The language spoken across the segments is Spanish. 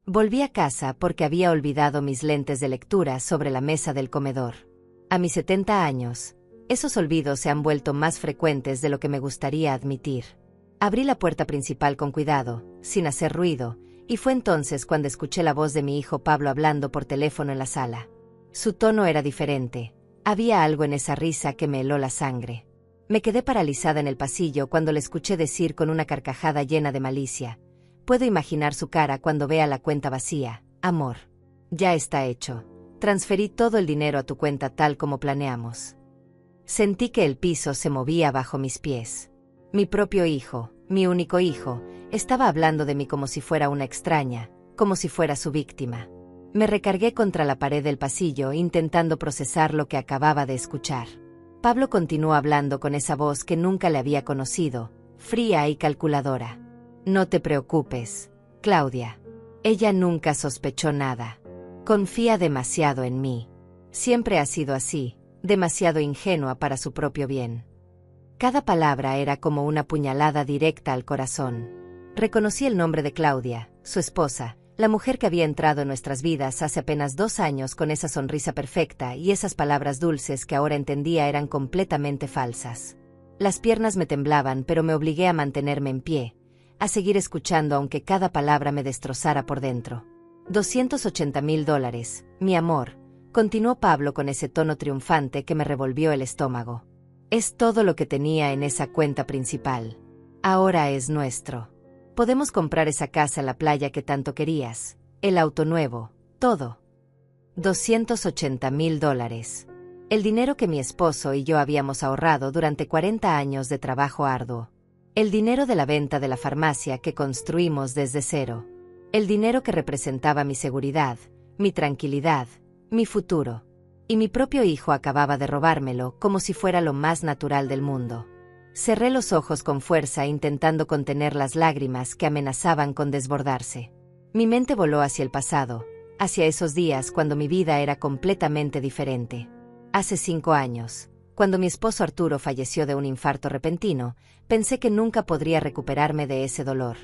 Volví a casa porque había olvidado mis lentes de lectura sobre la mesa del comedor. A mis 70 años, esos olvidos se han vuelto más frecuentes de lo que me gustaría admitir. Abrí la puerta principal con cuidado, sin hacer ruido, y fue entonces cuando escuché la voz de mi hijo Pablo hablando por teléfono en la sala. Su tono era diferente. Había algo en esa risa que me heló la sangre. Me quedé paralizada en el pasillo cuando le escuché decir con una carcajada llena de malicia: puedo imaginar su cara cuando vea la cuenta vacía. Amor, ya está hecho. Transferí todo el dinero a tu cuenta tal como planeamos. Sentí que el piso se movía bajo mis pies. Mi propio hijo, mi único hijo, estaba hablando de mí como si fuera una extraña, como si fuera su víctima. Me recargué contra la pared del pasillo intentando procesar lo que acababa de escuchar. Pablo continuó hablando con esa voz que nunca le había conocido, fría y calculadora. No te preocupes, Claudia. Ella nunca sospechó nada. Confía demasiado en mí. Siempre ha sido así, demasiado ingenua para su propio bien. Cada palabra era como una puñalada directa al corazón. Reconocí el nombre de Claudia, su esposa, la mujer que había entrado en nuestras vidas hace apenas 2 años con esa sonrisa perfecta y esas palabras dulces que ahora entendía eran completamente falsas. Las piernas me temblaban, pero me obligué a mantenerme en pie, a seguir escuchando aunque cada palabra me destrozara por dentro. $280,000, mi amor, continuó Pablo con ese tono triunfante que me revolvió el estómago. Es todo lo que tenía en esa cuenta principal. Ahora es nuestro. Podemos comprar esa casa en la playa que tanto querías, el auto nuevo, todo. $280,000. El dinero que mi esposo y yo habíamos ahorrado durante 40 años de trabajo arduo. El dinero de la venta de la farmacia que construimos desde cero. El dinero que representaba mi seguridad, mi tranquilidad, mi futuro. Y mi propio hijo acababa de robármelo como si fuera lo más natural del mundo. Cerré los ojos con fuerza intentando contener las lágrimas que amenazaban con desbordarse. Mi mente voló hacia el pasado, hacia esos días cuando mi vida era completamente diferente. Hace 5 años, cuando mi esposo Arturo falleció de un infarto repentino, pensé que nunca podría recuperarme de ese dolor.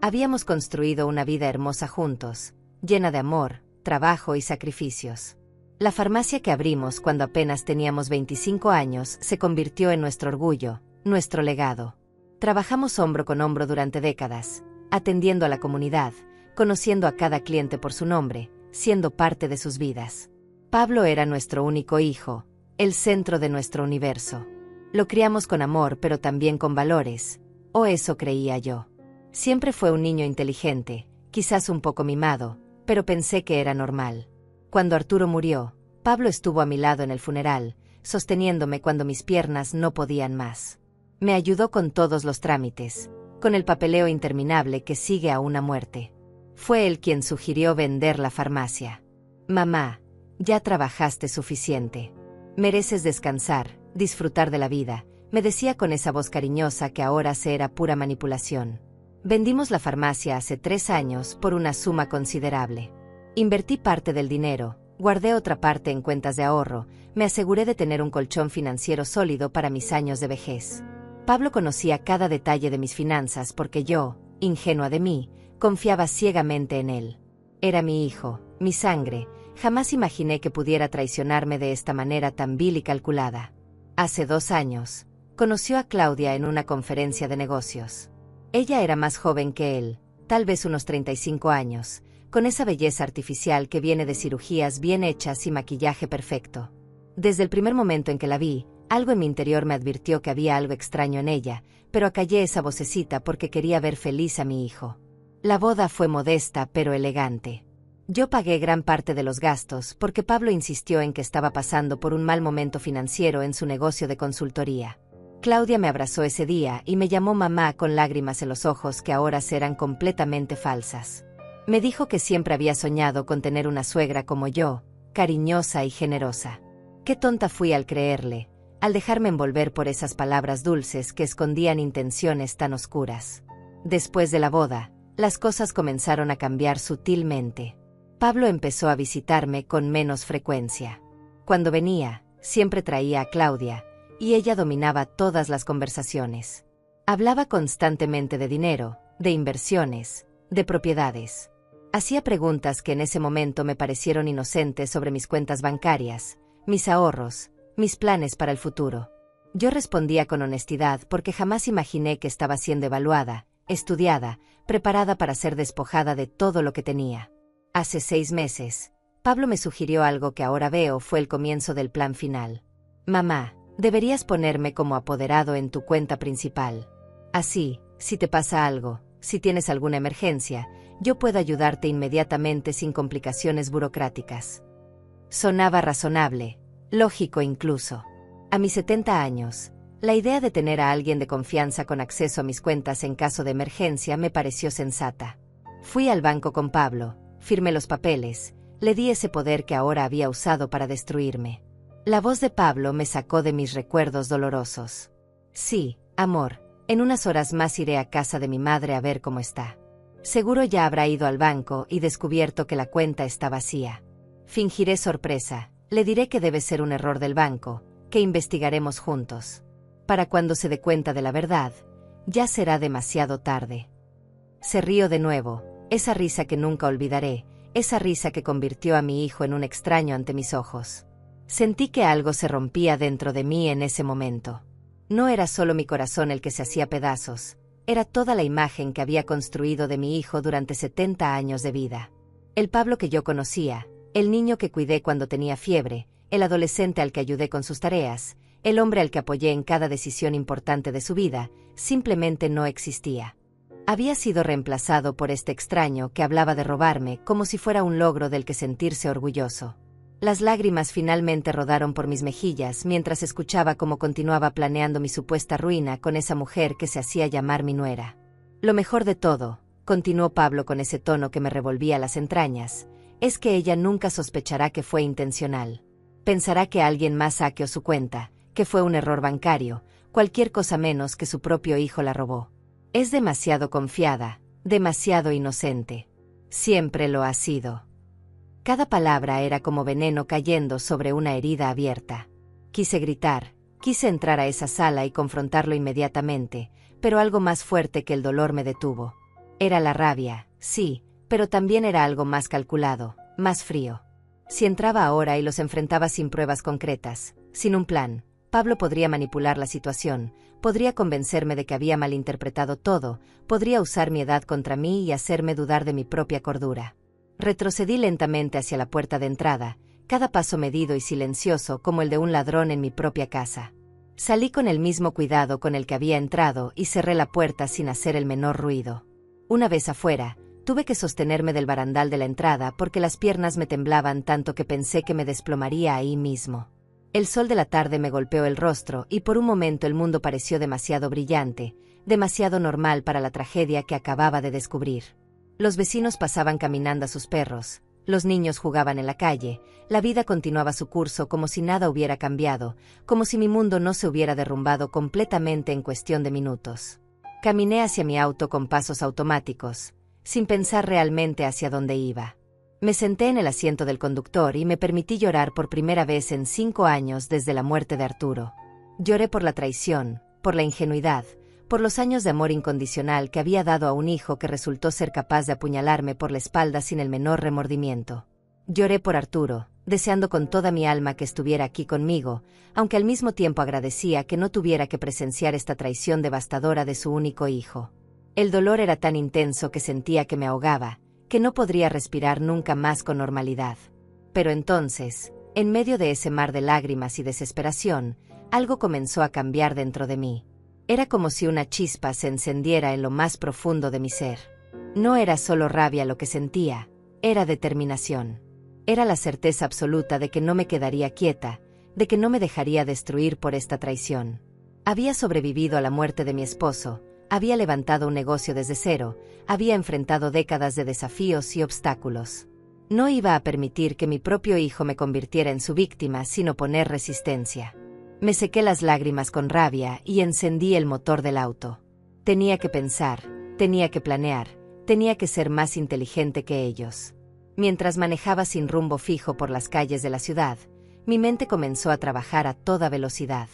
Habíamos construido una vida hermosa juntos, llena de amor, trabajo y sacrificios. La farmacia que abrimos cuando apenas teníamos 25 años se convirtió en nuestro orgullo, nuestro legado. Trabajamos hombro con hombro durante décadas, atendiendo a la comunidad, conociendo a cada cliente por su nombre, siendo parte de sus vidas. Pablo era nuestro único hijo, el centro de nuestro universo. Lo criamos con amor pero también con valores, o eso creía yo. Siempre fue un niño inteligente, quizás un poco mimado, pero pensé que era normal. Cuando Arturo murió, Pablo estuvo a mi lado en el funeral, sosteniéndome cuando mis piernas no podían más. Me ayudó con todos los trámites, con el papeleo interminable que sigue a una muerte. Fue él quien sugirió vender la farmacia. Mamá, ya trabajaste suficiente. Mereces descansar, disfrutar de la vida, me decía con esa voz cariñosa que ahora se era pura manipulación. Vendimos la farmacia hace 3 años por una suma considerable. Invertí parte del dinero, guardé otra parte en cuentas de ahorro, me aseguré de tener un colchón financiero sólido para mis años de vejez. Pablo conocía cada detalle de mis finanzas porque yo, ingenua de mí, confiaba ciegamente en él. Era mi hijo, mi sangre, jamás imaginé que pudiera traicionarme de esta manera tan vil y calculada. Hace 2 años, conoció a Claudia en una conferencia de negocios. Ella era más joven que él, tal vez unos 35 años, con esa belleza artificial que viene de cirugías bien hechas y maquillaje perfecto. Desde el primer momento en que la vi, algo en mi interior me advirtió que había algo extraño en ella, pero acallé esa vocecita porque quería ver feliz a mi hijo. La boda fue modesta pero elegante. Yo pagué gran parte de los gastos porque Pablo insistió en que estaba pasando por un mal momento financiero en su negocio de consultoría. Claudia me abrazó ese día y me llamó mamá con lágrimas en los ojos que ahora eran completamente falsas. Me dijo que siempre había soñado con tener una suegra como yo, cariñosa y generosa. Qué tonta fui al creerle, al dejarme envolver por esas palabras dulces que escondían intenciones tan oscuras. Después de la boda, las cosas comenzaron a cambiar sutilmente. Pablo empezó a visitarme con menos frecuencia. Cuando venía, siempre traía a Claudia, y ella dominaba todas las conversaciones. Hablaba constantemente de dinero, de inversiones, de propiedades. Hacía preguntas que en ese momento me parecieron inocentes sobre mis cuentas bancarias, mis ahorros, mis planes para el futuro. Yo respondía con honestidad porque jamás imaginé que estaba siendo evaluada, estudiada, preparada para ser despojada de todo lo que tenía. Hace 6 meses, Pablo me sugirió algo que ahora veo fue el comienzo del plan final. Mamá, deberías ponerme como apoderado en tu cuenta principal. Así, si te pasa algo, si tienes alguna emergencia, yo puedo ayudarte inmediatamente sin complicaciones burocráticas. Sonaba razonable, lógico incluso. A mis 70 años, la idea de tener a alguien de confianza con acceso a mis cuentas en caso de emergencia me pareció sensata. Fui al banco con Pablo, firmé los papeles, le di ese poder que ahora había usado para destruirme. La voz de Pablo me sacó de mis recuerdos dolorosos. Sí, amor, en unas horas más iré a casa de mi madre a ver cómo está. Seguro ya habrá ido al banco y descubierto que la cuenta está vacía. Fingiré sorpresa, le diré que debe ser un error del banco, que investigaremos juntos. Para cuando se dé cuenta de la verdad, ya será demasiado tarde. Se rió de nuevo, esa risa que nunca olvidaré, esa risa que convirtió a mi hijo en un extraño ante mis ojos. Sentí que algo se rompía dentro de mí en ese momento. No era solo mi corazón el que se hacía pedazos, era toda la imagen que había construido de mi hijo durante 70 años de vida. El Pablo que yo conocía, el niño que cuidé cuando tenía fiebre, el adolescente al que ayudé con sus tareas, el hombre al que apoyé en cada decisión importante de su vida, simplemente no existía. Había sido reemplazado por este extraño que hablaba de robarme como si fuera un logro del que sentirse orgulloso. Las lágrimas finalmente rodaron por mis mejillas mientras escuchaba cómo continuaba planeando mi supuesta ruina con esa mujer que se hacía llamar mi nuera. Lo mejor de todo, continuó Pablo con ese tono que me revolvía las entrañas, es que ella nunca sospechará que fue intencional. Pensará que alguien más hackeó su cuenta, que fue un error bancario, cualquier cosa menos que su propio hijo la robó. Es demasiado confiada, demasiado inocente. Siempre lo ha sido. Cada palabra era como veneno cayendo sobre una herida abierta. Quise gritar, quise entrar a esa sala y confrontarlo inmediatamente, pero algo más fuerte que el dolor me detuvo. Era la rabia, sí, pero también era algo más calculado, más frío. Si entraba ahora y los enfrentaba sin pruebas concretas, sin un plan, Pablo podría manipular la situación, podría convencerme de que había malinterpretado todo, podría usar mi edad contra mí y hacerme dudar de mi propia cordura. Retrocedí lentamente hacia la puerta de entrada, cada paso medido y silencioso como el de un ladrón en mi propia casa. Salí con el mismo cuidado con el que había entrado y cerré la puerta sin hacer el menor ruido. Una vez afuera, tuve que sostenerme del barandal de la entrada porque las piernas me temblaban tanto que pensé que me desplomaría ahí mismo. El sol de la tarde me golpeó el rostro y por un momento el mundo pareció demasiado brillante, demasiado normal para la tragedia que acababa de descubrir. Los vecinos pasaban caminando a sus perros, los niños jugaban en la calle, la vida continuaba su curso como si nada hubiera cambiado, como si mi mundo no se hubiera derrumbado completamente en cuestión de minutos. Caminé hacia mi auto con pasos automáticos, sin pensar realmente hacia dónde iba. Me senté en el asiento del conductor y me permití llorar por primera vez en 5 años desde la muerte de Arturo. Lloré por la traición, por la ingenuidad, por los años de amor incondicional que había dado a un hijo que resultó ser capaz de apuñalarme por la espalda sin el menor remordimiento. Lloré por Arturo, deseando con toda mi alma que estuviera aquí conmigo, aunque al mismo tiempo agradecía que no tuviera que presenciar esta traición devastadora de su único hijo. El dolor era tan intenso que sentía que me ahogaba, que no podría respirar nunca más con normalidad. Pero entonces, en medio de ese mar de lágrimas y desesperación, algo comenzó a cambiar dentro de mí. Era como si una chispa se encendiera en lo más profundo de mi ser. No era solo rabia lo que sentía, era determinación. Era la certeza absoluta de que no me quedaría quieta, de que no me dejaría destruir por esta traición. Había sobrevivido a la muerte de mi esposo, había levantado un negocio desde cero, había enfrentado décadas de desafíos y obstáculos. No iba a permitir que mi propio hijo me convirtiera en su víctima sin oponer resistencia. Me sequé las lágrimas con rabia y encendí el motor del auto. Tenía que pensar, tenía que planear, tenía que ser más inteligente que ellos. Mientras manejaba sin rumbo fijo por las calles de la ciudad, mi mente comenzó a trabajar a toda velocidad.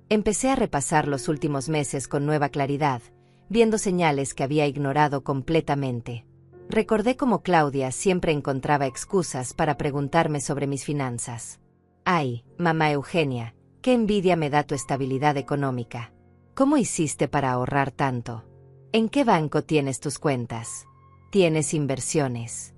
Empecé a repasar los últimos meses con nueva claridad, viendo señales que había ignorado completamente. Recordé cómo Claudia siempre encontraba excusas para preguntarme sobre mis finanzas. Ay, mamá Eugenia, qué envidia me da tu estabilidad económica. ¿Cómo hiciste para ahorrar tanto? ¿En qué banco tienes tus cuentas? ¿Tienes inversiones?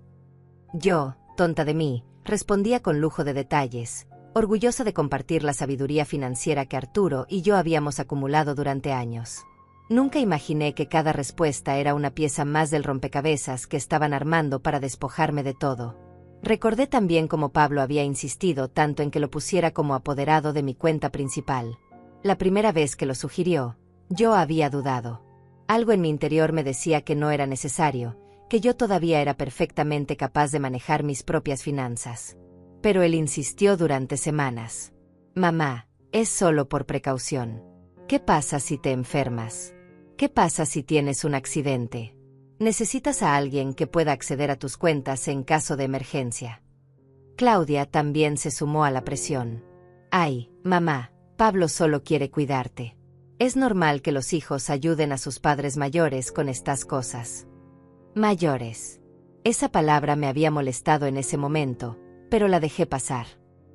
Yo, tonta de mí, respondía con lujo de detalles, orgullosa de compartir la sabiduría financiera que Arturo y yo habíamos acumulado durante años. Nunca imaginé que cada respuesta era una pieza más del rompecabezas que estaban armando para despojarme de todo. Recordé también cómo Pablo había insistido tanto en que lo pusiera como apoderado de mi cuenta principal. La primera vez que lo sugirió, yo había dudado. Algo en mi interior me decía que no era necesario, que yo todavía era perfectamente capaz de manejar mis propias finanzas. Pero él insistió durante semanas. Mamá, es solo por precaución. ¿Qué pasa si te enfermas? ¿Qué pasa si tienes un accidente? Necesitas a alguien que pueda acceder a tus cuentas en caso de emergencia. Claudia también se sumó a la presión. Ay, mamá, Pablo solo quiere cuidarte. Es normal que los hijos ayuden a sus padres mayores con estas cosas. Mayores. Esa palabra me había molestado en ese momento, pero la dejé pasar.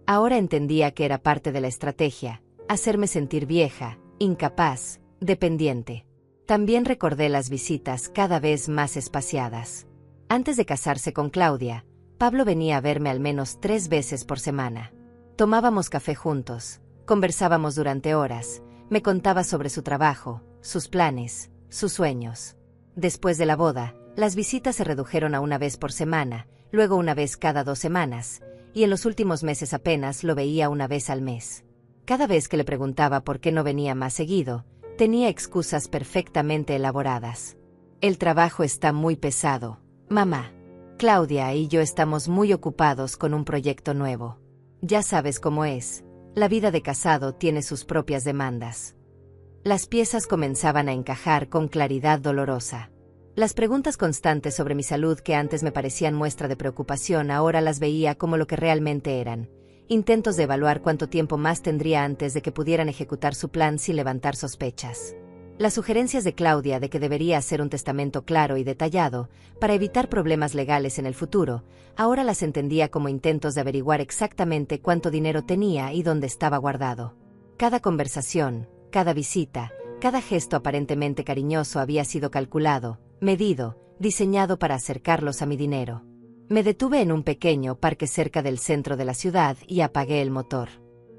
Ahora entendía que era parte de la estrategia, hacerme sentir vieja, incapaz, dependiente. También recordé las visitas cada vez más espaciadas. Antes de casarse con Claudia, Pablo venía a verme al menos 3 veces por semana. Tomábamos café juntos, conversábamos durante horas, me contaba sobre su trabajo, sus planes, sus sueños. Después de la boda, las visitas se redujeron a una vez por semana, luego una vez cada 2 semanas, y en los últimos meses apenas lo veía una vez al mes. Cada vez que le preguntaba por qué no venía más seguido, tenía excusas perfectamente elaboradas. El trabajo está muy pesado, mamá. Claudia y yo estamos muy ocupados con un proyecto nuevo. Ya sabes cómo es, la vida de casado tiene sus propias demandas. Las piezas comenzaban a encajar con claridad dolorosa. Las preguntas constantes sobre mi salud que antes me parecían muestra de preocupación ahora las veía como lo que realmente eran. Intentos de evaluar cuánto tiempo más tendría antes de que pudieran ejecutar su plan sin levantar sospechas. Las sugerencias de Claudia de que debería hacer un testamento claro y detallado, para evitar problemas legales en el futuro, ahora las entendía como intentos de averiguar exactamente cuánto dinero tenía y dónde estaba guardado. Cada conversación, cada visita, cada gesto aparentemente cariñoso había sido calculado, medido, diseñado para acercarlos a mi dinero. Me detuve en un pequeño parque cerca del centro de la ciudad y apagué el motor.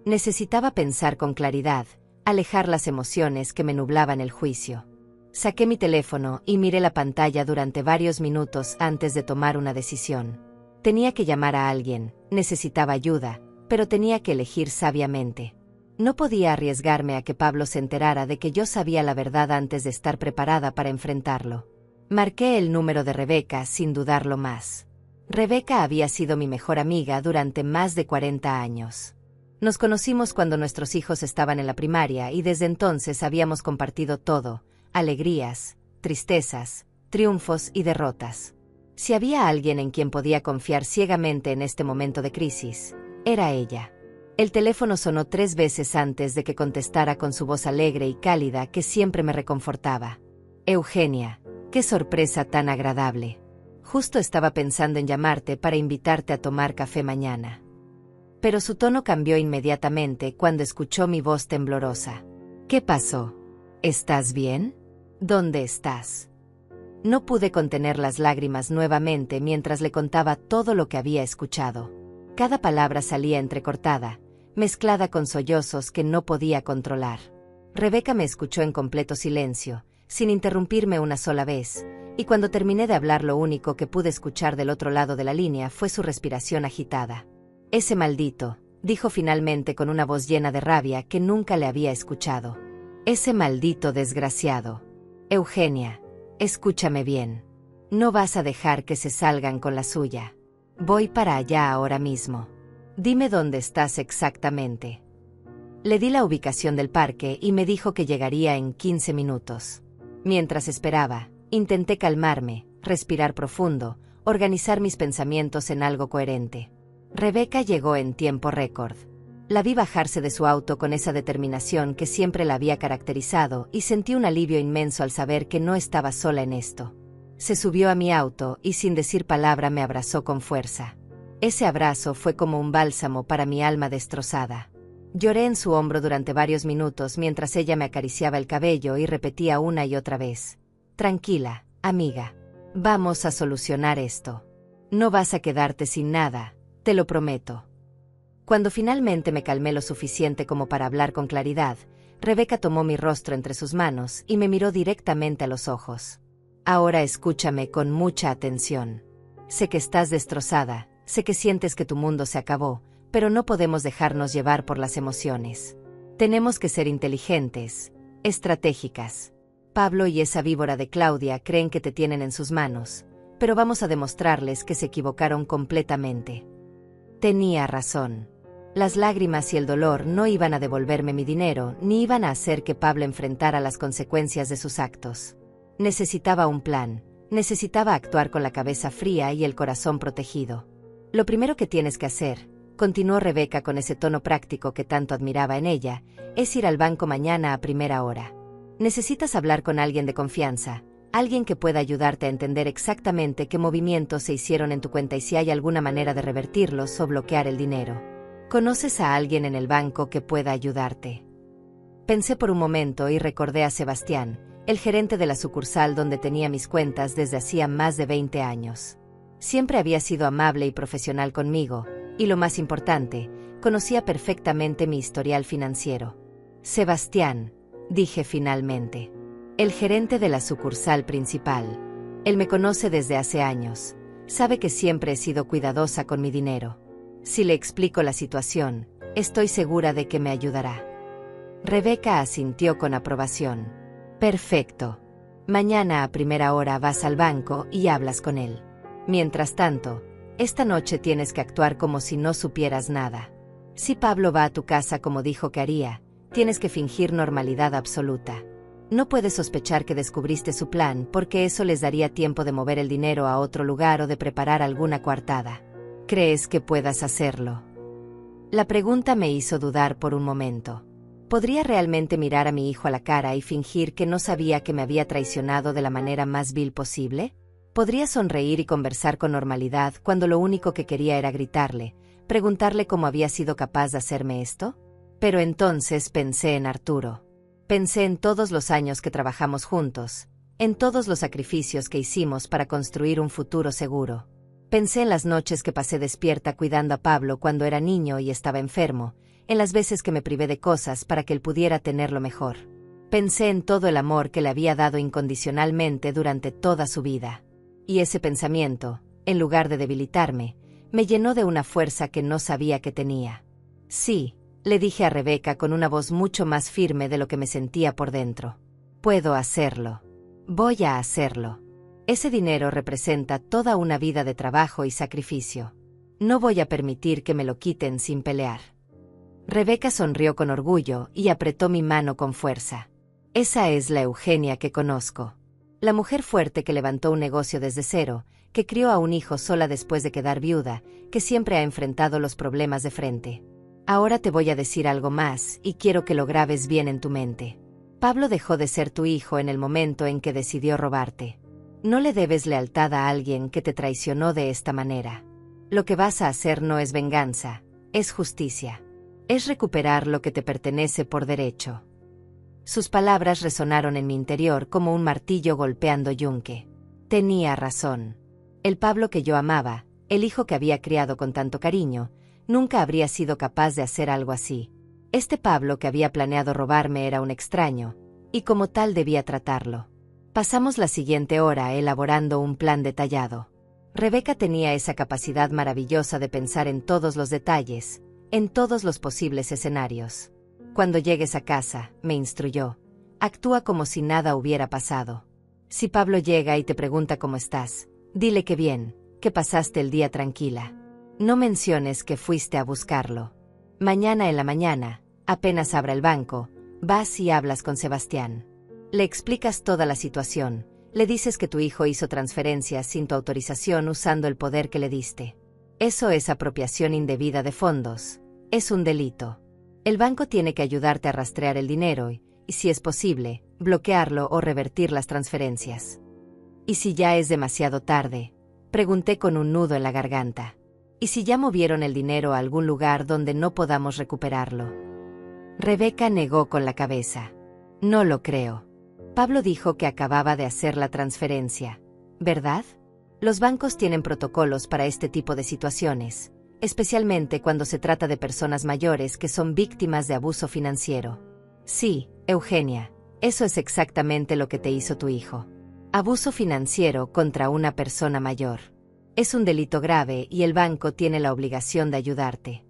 Necesitaba pensar con claridad, alejar las emociones que me nublaban el juicio. Saqué mi teléfono y miré la pantalla durante varios minutos antes de tomar una decisión. Tenía que llamar a alguien, necesitaba ayuda, pero tenía que elegir sabiamente. No podía arriesgarme a que Pablo se enterara de que yo sabía la verdad antes de estar preparada para enfrentarlo. Marqué el número de Rebeca sin dudarlo más. Rebeca había sido mi mejor amiga durante más de 40 años. Nos conocimos cuando nuestros hijos estaban en la primaria y desde entonces habíamos compartido todo, alegrías, tristezas, triunfos y derrotas. Si había alguien en quien podía confiar ciegamente en este momento de crisis, era ella. El teléfono sonó 3 veces antes de que contestara con su voz alegre y cálida que siempre me reconfortaba. Eugenia, qué sorpresa tan agradable. Justo estaba pensando en llamarte para invitarte a tomar café mañana. Pero su tono cambió inmediatamente cuando escuchó mi voz temblorosa. ¿Qué pasó? ¿Estás bien? ¿Dónde estás? No pude contener las lágrimas nuevamente mientras le contaba todo lo que había escuchado. Cada palabra salía entrecortada, mezclada con sollozos que no podía controlar. Rebeca me escuchó en completo silencio, sin interrumpirme una sola vez, y cuando terminé de hablar lo único que pude escuchar del otro lado de la línea fue su respiración agitada. Ese maldito, dijo finalmente con una voz llena de rabia que nunca le había escuchado. Ese maldito desgraciado. Eugenia, escúchame bien. No vas a dejar que se salgan con la suya. Voy para allá ahora mismo. Dime dónde estás exactamente. Le di la ubicación del parque y me dijo que llegaría en 15 minutos. Mientras esperaba, intenté calmarme, respirar profundo, organizar mis pensamientos en algo coherente. Rebeca llegó en tiempo récord. La vi bajarse de su auto con esa determinación que siempre la había caracterizado y sentí un alivio inmenso al saber que no estaba sola en esto. Se subió a mi auto y sin decir palabra me abrazó con fuerza. Ese abrazo fue como un bálsamo para mi alma destrozada. Lloré en su hombro durante varios minutos mientras ella me acariciaba el cabello y repetía una y otra vez: tranquila, amiga. Vamos a solucionar esto. No vas a quedarte sin nada, te lo prometo. Cuando finalmente me calmé lo suficiente como para hablar con claridad, Rebeca tomó mi rostro entre sus manos y me miró directamente a los ojos. Ahora escúchame con mucha atención. Sé que estás destrozada, sé que sientes que tu mundo se acabó, pero no podemos dejarnos llevar por las emociones. Tenemos que ser inteligentes, estratégicas. Pablo y esa víbora de Claudia creen que te tienen en sus manos, pero vamos a demostrarles que se equivocaron completamente. Tenía razón. Las lágrimas y el dolor no iban a devolverme mi dinero ni iban a hacer que Pablo enfrentara las consecuencias de sus actos. Necesitaba un plan, necesitaba actuar con la cabeza fría y el corazón protegido. Lo primero que tienes que hacer, continuó Rebeca con ese tono práctico que tanto admiraba en ella, es ir al banco mañana a primera hora. Necesitas hablar con alguien de confianza, alguien que pueda ayudarte a entender exactamente qué movimientos se hicieron en tu cuenta y si hay alguna manera de revertirlos o bloquear el dinero. ¿Conoces a alguien en el banco que pueda ayudarte? Pensé por un momento y recordé a Sebastián, el gerente de la sucursal donde tenía mis cuentas desde hacía más de 20 años. Siempre había sido amable y profesional conmigo, y lo más importante, conocía perfectamente mi historial financiero. Sebastián, dije finalmente. El gerente de la sucursal principal. Él me conoce desde hace años, sabe que siempre he sido cuidadosa con mi dinero. Si le explico la situación, estoy segura de que me ayudará. Rebeca asintió con aprobación. Perfecto. Mañana a primera hora vas al banco y hablas con él. Mientras tanto, esta noche tienes que actuar como si no supieras nada. Si Pablo va a tu casa como dijo que haría, tienes que fingir normalidad absoluta. No puedes sospechar que descubriste su plan porque eso les daría tiempo de mover el dinero a otro lugar o de preparar alguna coartada. ¿Crees que puedas hacerlo? La pregunta me hizo dudar por un momento. ¿Podría realmente mirar a mi hijo a la cara y fingir que no sabía que me había traicionado de la manera más vil posible? ¿Podría sonreír y conversar con normalidad cuando lo único que quería era gritarle, preguntarle cómo había sido capaz de hacerme esto? Pero entonces pensé en Arturo. Pensé en todos los años que trabajamos juntos, en todos los sacrificios que hicimos para construir un futuro seguro. Pensé en las noches que pasé despierta cuidando a Pablo cuando era niño y estaba enfermo, en las veces que me privé de cosas para que él pudiera tenerlo mejor. Pensé en todo el amor que le había dado incondicionalmente durante toda su vida. Y ese pensamiento, en lugar de debilitarme, me llenó de una fuerza que no sabía que tenía. Sí, le dije a Rebeca con una voz mucho más firme de lo que me sentía por dentro. Puedo hacerlo. Voy a hacerlo. Ese dinero representa toda una vida de trabajo y sacrificio. No voy a permitir que me lo quiten sin pelear. Rebeca sonrió con orgullo y apretó mi mano con fuerza. Esa es la Eugenia que conozco. La mujer fuerte que levantó un negocio desde cero, que crió a un hijo sola después de quedar viuda, que siempre ha enfrentado los problemas de frente. Ahora te voy a decir algo más y quiero que lo grabes bien en tu mente. Pablo dejó de ser tu hijo en el momento en que decidió robarte. No le debes lealtad a alguien que te traicionó de esta manera. Lo que vas a hacer no es venganza, es justicia. Es recuperar lo que te pertenece por derecho. Sus palabras resonaron en mi interior como un martillo golpeando yunque. Tenía razón. El Pablo que yo amaba, el hijo que había criado con tanto cariño, nunca habría sido capaz de hacer algo así. Este Pablo que había planeado robarme era un extraño, y como tal debía tratarlo. Pasamos la siguiente hora elaborando un plan detallado. Rebeca tenía esa capacidad maravillosa de pensar en todos los detalles, en todos los posibles escenarios. Cuando llegues a casa, me instruyó, actúa como si nada hubiera pasado. Si Pablo llega y te pregunta cómo estás, dile que bien, que pasaste el día tranquila. No menciones que fuiste a buscarlo. Mañana en la mañana, apenas abra el banco, vas y hablas con Sebastián. Le explicas toda la situación, le dices que tu hijo hizo transferencias sin tu autorización usando el poder que le diste. Eso es apropiación indebida de fondos, es un delito. El banco tiene que ayudarte a rastrear el dinero y, si es posible, bloquearlo o revertir las transferencias. ¿Y si ya es demasiado tarde? Pregunté con un nudo en la garganta. ¿Y si ya movieron el dinero a algún lugar donde no podamos recuperarlo? Rebeca negó con la cabeza. No lo creo. Pablo dijo que acababa de hacer la transferencia, ¿verdad? Los bancos tienen protocolos para este tipo de situaciones, especialmente cuando se trata de personas mayores que son víctimas de abuso financiero. Sí, Eugenia, eso es exactamente lo que te hizo tu hijo. Abuso financiero contra una persona mayor. Es un delito grave y el banco tiene la obligación de ayudarte.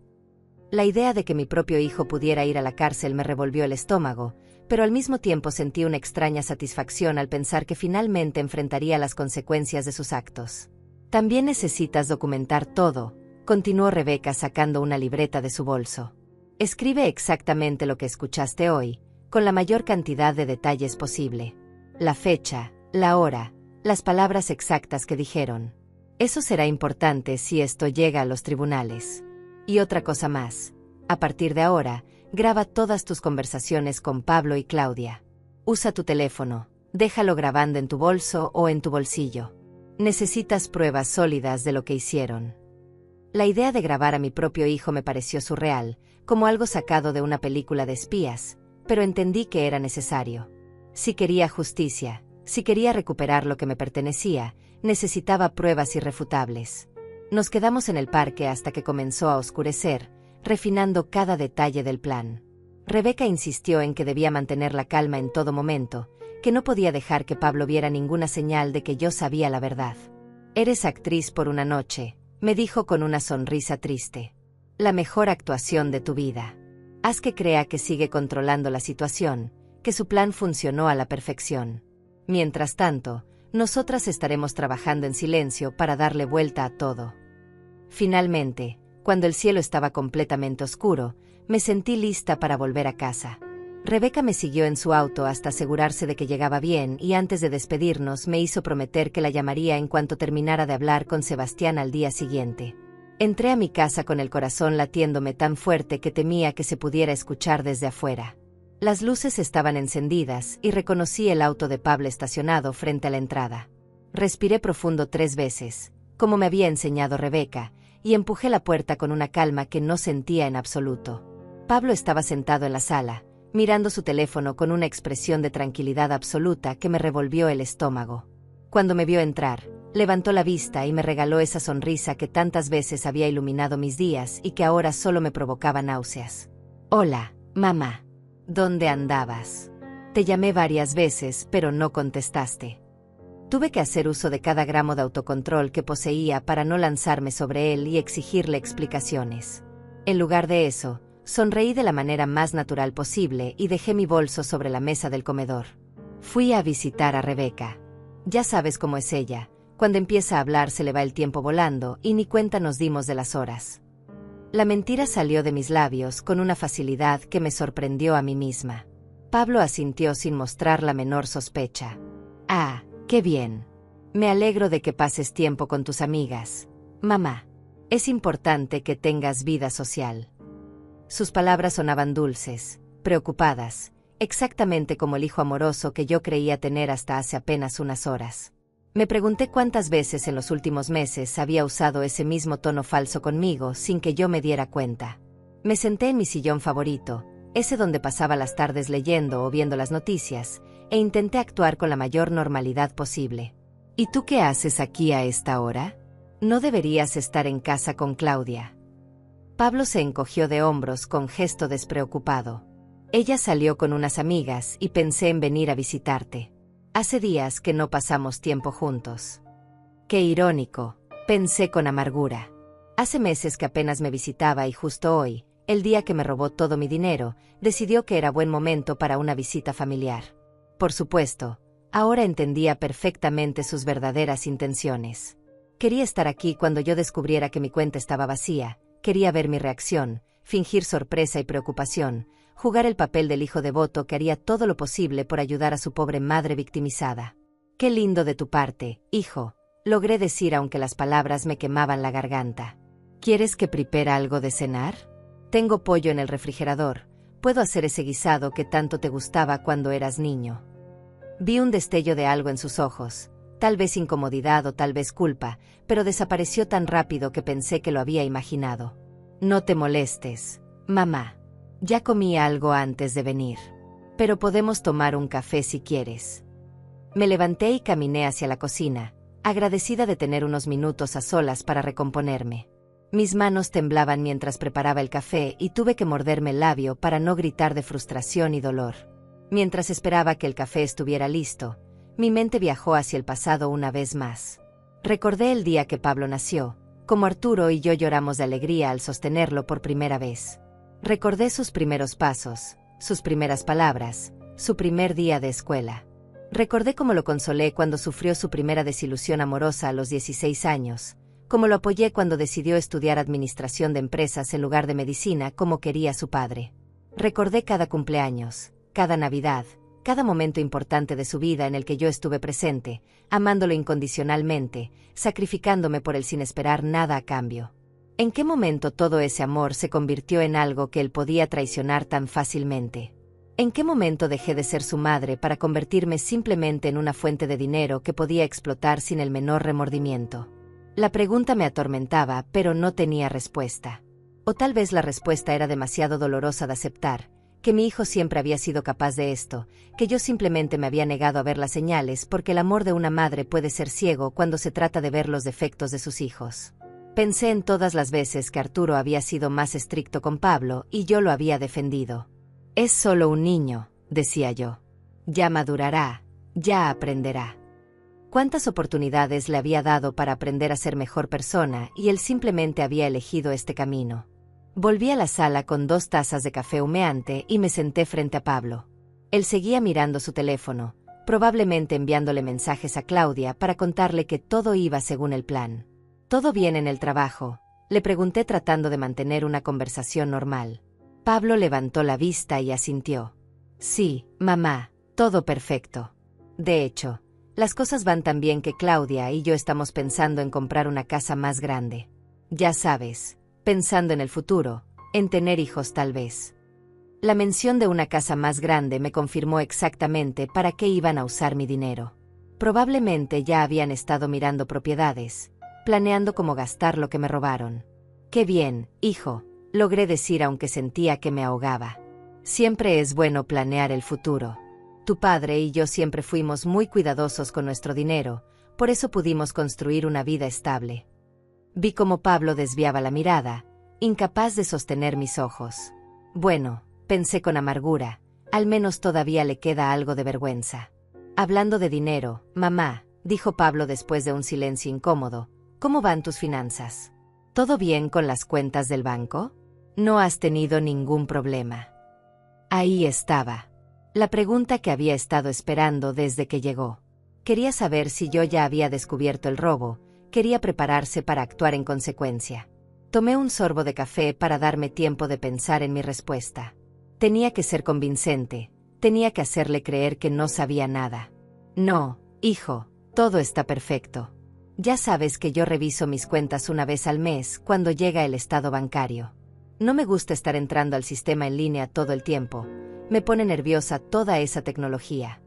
La idea de que mi propio hijo pudiera ir a la cárcel me revolvió el estómago, pero al mismo tiempo sentí una extraña satisfacción al pensar que finalmente enfrentaría las consecuencias de sus actos. También necesitas documentar todo, continuó Rebeca sacando una libreta de su bolso. Escribe exactamente lo que escuchaste hoy, con la mayor cantidad de detalles posible. La fecha, la hora, las palabras exactas que dijeron. Eso será importante si esto llega a los tribunales. Y otra cosa más. A partir de ahora, graba todas tus conversaciones con Pablo y Claudia. Usa tu teléfono, déjalo grabando en tu bolso o en tu bolsillo. Necesitas pruebas sólidas de lo que hicieron. La idea de grabar a mi propio hijo me pareció surreal, como algo sacado de una película de espías, pero entendí que era necesario. Si quería justicia, si quería recuperar lo que me pertenecía, necesitaba pruebas irrefutables. Nos quedamos en el parque hasta que comenzó a oscurecer, refinando cada detalle del plan. Rebeca insistió en que debía mantener la calma en todo momento, que no podía dejar que Pablo viera ninguna señal de que yo sabía la verdad. Eres actriz por una noche, me dijo con una sonrisa triste. La mejor actuación de tu vida. Haz que crea que sigue controlando la situación, que su plan funcionó a la perfección. Mientras tanto, nosotras estaremos trabajando en silencio para darle vuelta a todo. Finalmente, cuando el cielo estaba completamente oscuro, me sentí lista para volver a casa. Rebeca me siguió en su auto hasta asegurarse de que llegaba bien y antes de despedirnos me hizo prometer que la llamaría en cuanto terminara de hablar con Sebastián al día siguiente. Entré a mi casa con el corazón latiéndome tan fuerte que temía que se pudiera escuchar desde afuera. Las luces estaban encendidas y reconocí el auto de Pablo estacionado frente a la entrada. Respiré profundo 3 veces, como me había enseñado Rebeca, y empujé la puerta con una calma que no sentía en absoluto. Pablo estaba sentado en la sala, mirando su teléfono con una expresión de tranquilidad absoluta que me revolvió el estómago. Cuando me vio entrar, levantó la vista y me regaló esa sonrisa que tantas veces había iluminado mis días y que ahora solo me provocaba náuseas. Hola, mamá. ¿Dónde andabas? Te llamé varias veces, pero no contestaste. Tuve que hacer uso de cada gramo de autocontrol que poseía para no lanzarme sobre él y exigirle explicaciones. En lugar de eso, sonreí de la manera más natural posible y dejé mi bolso sobre la mesa del comedor. Fui a visitar a Rebeca. Ya sabes cómo es ella, cuando empieza a hablar se le va el tiempo volando y ni cuenta nos dimos de las horas. La mentira salió de mis labios con una facilidad que me sorprendió a mí misma. Pablo asintió sin mostrar la menor sospecha. Ah, qué bien. Me alegro de que pases tiempo con tus amigas. Mamá, es importante que tengas vida social. Sus palabras sonaban dulces, preocupadas, exactamente como el hijo amoroso que yo creía tener hasta hace apenas unas horas. Me pregunté cuántas veces en los últimos meses había usado ese mismo tono falso conmigo sin que yo me diera cuenta. Me senté en mi sillón favorito, ese donde pasaba las tardes leyendo o viendo las noticias, e intenté actuar con la mayor normalidad posible. ¿Y tú qué haces aquí a esta hora? No deberías estar en casa con Claudia. Pablo se encogió de hombros con gesto despreocupado. Ella salió con unas amigas y pensé en venir a visitarte. Hace días que no pasamos tiempo juntos. Qué irónico, pensé con amargura. Hace meses que apenas me visitaba y justo hoy, el día que me robó todo mi dinero, decidió que era buen momento para una visita familiar. Por supuesto, ahora entendía perfectamente sus verdaderas intenciones. Quería estar aquí cuando yo descubriera que mi cuenta estaba vacía, quería ver mi reacción, fingir sorpresa y preocupación, jugar el papel del hijo devoto que haría todo lo posible por ayudar a su pobre madre victimizada. Qué lindo de tu parte, hijo, logré decir aunque las palabras me quemaban la garganta. ¿Quieres que prepare algo de cenar? Tengo pollo en el refrigerador, puedo hacer ese guisado que tanto te gustaba cuando eras niño. Vi un destello de algo en sus ojos, tal vez incomodidad o tal vez culpa, pero desapareció tan rápido que pensé que lo había imaginado. No te molestes, mamá. Ya comí algo antes de venir. Pero podemos tomar un café si quieres. Me levanté y caminé hacia la cocina, agradecida de tener unos minutos a solas para recomponerme. Mis manos temblaban mientras preparaba el café y tuve que morderme el labio para no gritar de frustración y dolor. Mientras esperaba que el café estuviera listo, mi mente viajó hacia el pasado una vez más. Recordé el día que Pablo nació, como Arturo y yo lloramos de alegría al sostenerlo por primera vez. Recordé sus primeros pasos, sus primeras palabras, su primer día de escuela. Recordé cómo lo consolé cuando sufrió su primera desilusión amorosa a los 16 años, cómo lo apoyé cuando decidió estudiar administración de empresas en lugar de medicina como quería su padre. Recordé cada cumpleaños, cada Navidad, cada momento importante de su vida en el que yo estuve presente, amándolo incondicionalmente, sacrificándome por él sin esperar nada a cambio. ¿En qué momento todo ese amor se convirtió en algo que él podía traicionar tan fácilmente? ¿En qué momento dejé de ser su madre para convertirme simplemente en una fuente de dinero que podía explotar sin el menor remordimiento? La pregunta me atormentaba, pero no tenía respuesta. O tal vez la respuesta era demasiado dolorosa de aceptar, que mi hijo siempre había sido capaz de esto, que yo simplemente me había negado a ver las señales porque el amor de una madre puede ser ciego cuando se trata de ver los defectos de sus hijos. Pensé en todas las veces que Arturo había sido más estricto con Pablo y yo lo había defendido. Es solo un niño, decía yo. Ya madurará, ya aprenderá. ¿Cuántas oportunidades le había dado para aprender a ser mejor persona y él simplemente había elegido este camino? Volví a la sala con 2 tazas de café humeante y me senté frente a Pablo. Él seguía mirando su teléfono, probablemente enviándole mensajes a Claudia para contarle que todo iba según el plan. ¿Todo bien en el trabajo?, le pregunté tratando de mantener una conversación normal. Pablo levantó la vista y asintió. Sí, mamá, todo perfecto. De hecho, las cosas van tan bien que Claudia y yo estamos pensando en comprar una casa más grande. Ya sabes, pensando en el futuro, en tener hijos tal vez. La mención de una casa más grande me confirmó exactamente para qué iban a usar mi dinero. Probablemente ya habían estado mirando propiedades, planeando cómo gastar lo que me robaron. Qué bien, hijo, logré decir aunque sentía que me ahogaba. Siempre es bueno planear el futuro. Tu padre y yo siempre fuimos muy cuidadosos con nuestro dinero, por eso pudimos construir una vida estable. Vi cómo Pablo desviaba la mirada, incapaz de sostener mis ojos. Bueno, pensé con amargura, al menos todavía le queda algo de vergüenza. Hablando de dinero, mamá, dijo Pablo después de un silencio incómodo, ¿cómo van tus finanzas? ¿Todo bien con las cuentas del banco? No has tenido ningún problema. Ahí estaba. La pregunta que había estado esperando desde que llegó. Quería saber si yo ya había descubierto el robo, quería prepararse para actuar en consecuencia. Tomé un sorbo de café para darme tiempo de pensar en mi respuesta. Tenía que ser convincente, tenía que hacerle creer que no sabía nada. No, hijo, todo está perfecto. Ya sabes que yo reviso mis cuentas una vez al mes cuando llega el estado bancario. No me gusta estar entrando al sistema en línea todo el tiempo. Me pone nerviosa toda esa tecnología.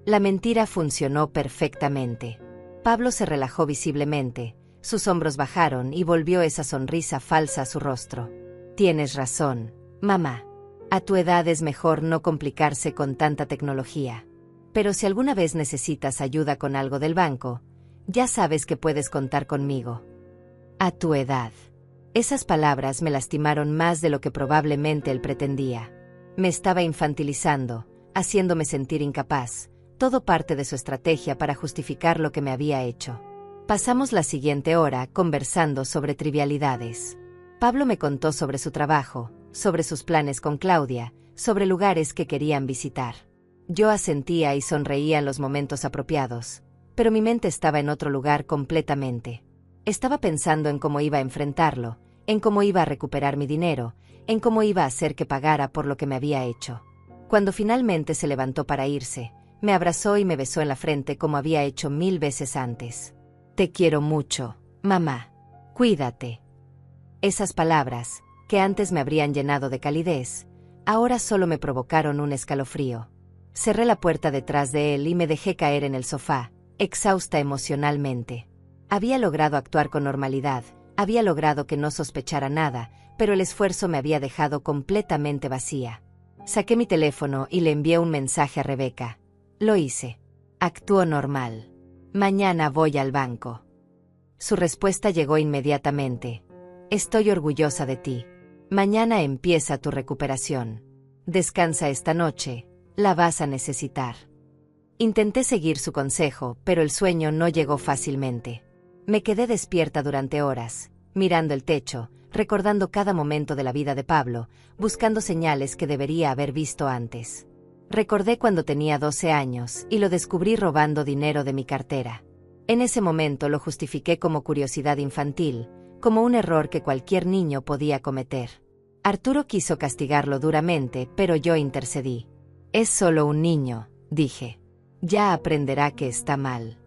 La mentira funcionó perfectamente. Pablo se relajó visiblemente, sus hombros bajaron y volvió esa sonrisa falsa a su rostro. Tienes razón, mamá. A tu edad es mejor no complicarse con tanta tecnología. Pero si alguna vez necesitas ayuda con algo del banco, ya sabes que puedes contar conmigo. A tu edad. Esas palabras me lastimaron más de lo que probablemente él pretendía. Me estaba infantilizando, haciéndome sentir incapaz, todo parte de su estrategia para justificar lo que me había hecho. Pasamos la siguiente hora conversando sobre trivialidades. Pablo me contó sobre su trabajo, sobre sus planes con Claudia, sobre lugares que querían visitar. Yo asentía y sonreía en los momentos apropiados, pero mi mente estaba en otro lugar completamente. Estaba pensando en cómo iba a enfrentarlo, en cómo iba a recuperar mi dinero, en cómo iba a hacer que pagara por lo que me había hecho. Cuando finalmente se levantó para irse, me abrazó y me besó en la frente como había hecho 1000 veces antes. Te quiero mucho, mamá. Cuídate. Esas palabras, que antes me habrían llenado de calidez, ahora solo me provocaron un escalofrío. Cerré la puerta detrás de él y me dejé caer en el sofá, exhausta emocionalmente. Había logrado actuar con normalidad, había logrado que no sospechara nada, pero el esfuerzo me había dejado completamente vacía. Saqué mi teléfono y le envié un mensaje a Rebeca. Lo hice. Actuó normal. Mañana voy al banco. Su respuesta llegó inmediatamente. Estoy orgullosa de ti. Mañana empieza tu recuperación. Descansa esta noche, la vas a necesitar. Intenté seguir su consejo, pero el sueño no llegó fácilmente. Me quedé despierta durante horas, mirando el techo, recordando cada momento de la vida de Pablo, buscando señales que debería haber visto antes. Recordé cuando tenía 12 años y lo descubrí robando dinero de mi cartera. En ese momento lo justifiqué como curiosidad infantil, como un error que cualquier niño podía cometer. Arturo quiso castigarlo duramente, pero yo intercedí. Es solo un niño, dije. Ya aprenderá que está mal.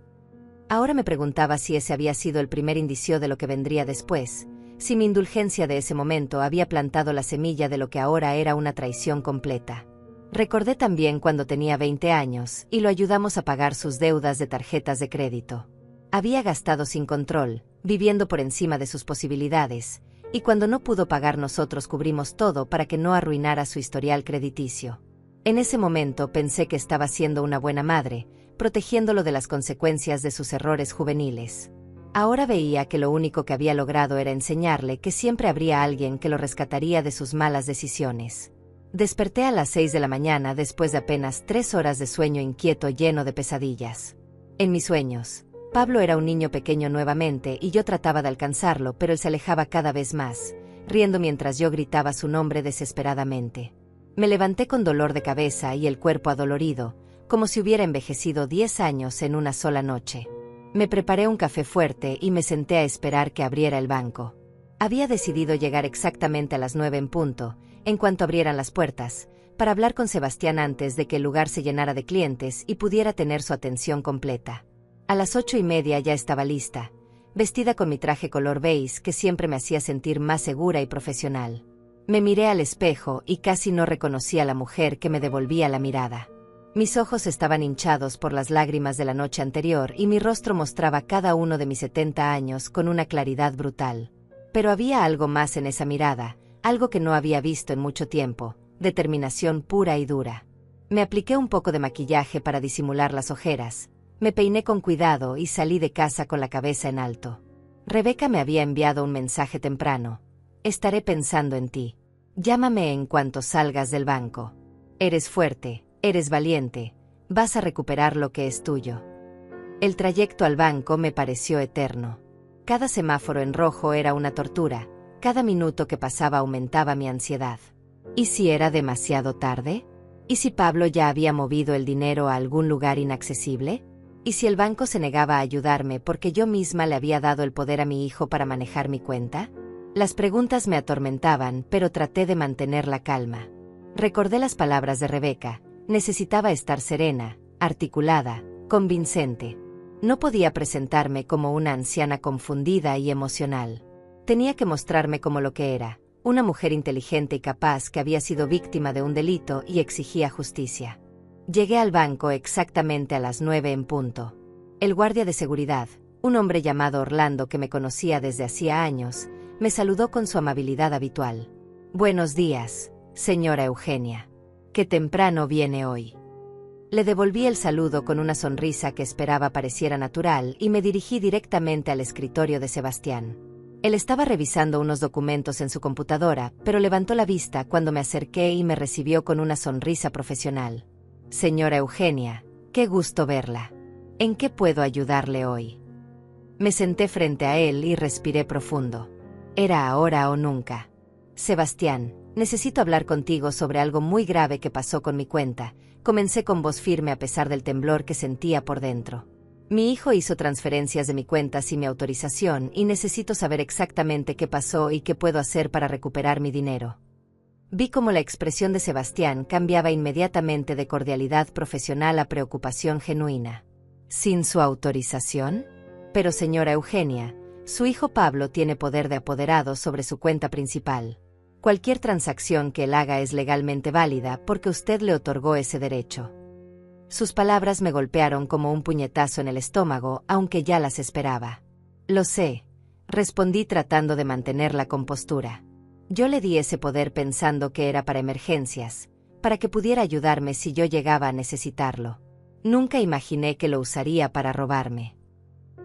Ahora me preguntaba si ese había sido el primer indicio de lo que vendría después, si mi indulgencia de ese momento había plantado la semilla de lo que ahora era una traición completa. Recordé también cuando tenía 20 años y lo ayudamos a pagar sus deudas de tarjetas de crédito. Había gastado sin control, viviendo por encima de sus posibilidades, y cuando no pudo pagar nosotros cubrimos todo para que no arruinara su historial crediticio. En ese momento pensé que estaba siendo una buena madre, protegiéndolo de las consecuencias de sus errores juveniles. Ahora veía que lo único que había logrado era enseñarle que siempre habría alguien que lo rescataría de sus malas decisiones. Desperté a las 6 de la mañana después de apenas 3 horas de sueño inquieto lleno de pesadillas. En mis sueños, Pablo era un niño pequeño nuevamente y yo trataba de alcanzarlo, pero él se alejaba cada vez más, riendo mientras yo gritaba su nombre desesperadamente. Me levanté con dolor de cabeza y el cuerpo adolorido, como si hubiera envejecido 10 años en una sola noche. Me preparé un café fuerte y me senté a esperar que abriera el banco. Había decidido llegar exactamente a las 9 en punto, en cuanto abrieran las puertas, para hablar con Sebastián antes de que el lugar se llenara de clientes y pudiera tener su atención completa. A las 8:30 ya estaba lista, vestida con mi traje color beige que siempre me hacía sentir más segura y profesional. Me miré al espejo y casi no reconocí a la mujer que me devolvía la mirada. Mis ojos estaban hinchados por las lágrimas de la noche anterior y mi rostro mostraba cada uno de mis 70 años con una claridad brutal. Pero había algo más en esa mirada, algo que no había visto en mucho tiempo, determinación pura y dura. Me apliqué un poco de maquillaje para disimular las ojeras, me peiné con cuidado y salí de casa con la cabeza en alto. Rebeca me había enviado un mensaje temprano. Estaré pensando en ti. Llámame en cuanto salgas del banco. Eres fuerte, eres valiente, vas a recuperar lo que es tuyo. El trayecto al banco me pareció eterno. Cada semáforo en rojo era una tortura, cada minuto que pasaba aumentaba mi ansiedad. ¿Y si era demasiado tarde? ¿Y si Pablo ya había movido el dinero a algún lugar inaccesible? ¿Y si el banco se negaba a ayudarme porque yo misma le había dado el poder a mi hijo para manejar mi cuenta? Las preguntas me atormentaban, pero traté de mantener la calma. Recordé las palabras de Rebeca. Necesitaba estar serena, articulada, convincente. No podía presentarme como una anciana confundida y emocional. Tenía que mostrarme como lo que era, una mujer inteligente y capaz que había sido víctima de un delito y exigía justicia. Llegué al banco exactamente a las 9 en punto. El guardia de seguridad, un hombre llamado Orlando que me conocía desde hacía años, me saludó con su amabilidad habitual. Buenos días, señora Eugenia. Qué temprano viene hoy. Le devolví el saludo con una sonrisa que esperaba pareciera natural y me dirigí directamente al escritorio de Sebastián. Él estaba revisando unos documentos en su computadora, pero levantó la vista cuando me acerqué y me recibió con una sonrisa profesional. Señora Eugenia, qué gusto verla. ¿En qué puedo ayudarle hoy? Me senté frente a él y respiré profundo. Era ahora o nunca. Sebastián, necesito hablar contigo sobre algo muy grave que pasó con mi cuenta. Comencé con voz firme a pesar del temblor que sentía por dentro. Mi hijo hizo transferencias de mi cuenta sin mi autorización y necesito saber exactamente qué pasó y qué puedo hacer para recuperar mi dinero. Vi cómo la expresión de Sebastián cambiaba inmediatamente de cordialidad profesional a preocupación genuina. ¿Sin su autorización? Pero señora Eugenia, su hijo Pablo tiene poder de apoderado sobre su cuenta principal. Cualquier transacción que él haga es legalmente válida porque usted le otorgó ese derecho. Sus palabras me golpearon como un puñetazo en el estómago, aunque ya las esperaba. Lo sé, respondí tratando de mantener la compostura. Yo le di ese poder pensando que era para emergencias, para que pudiera ayudarme si yo llegaba a necesitarlo. Nunca imaginé que lo usaría para robarme.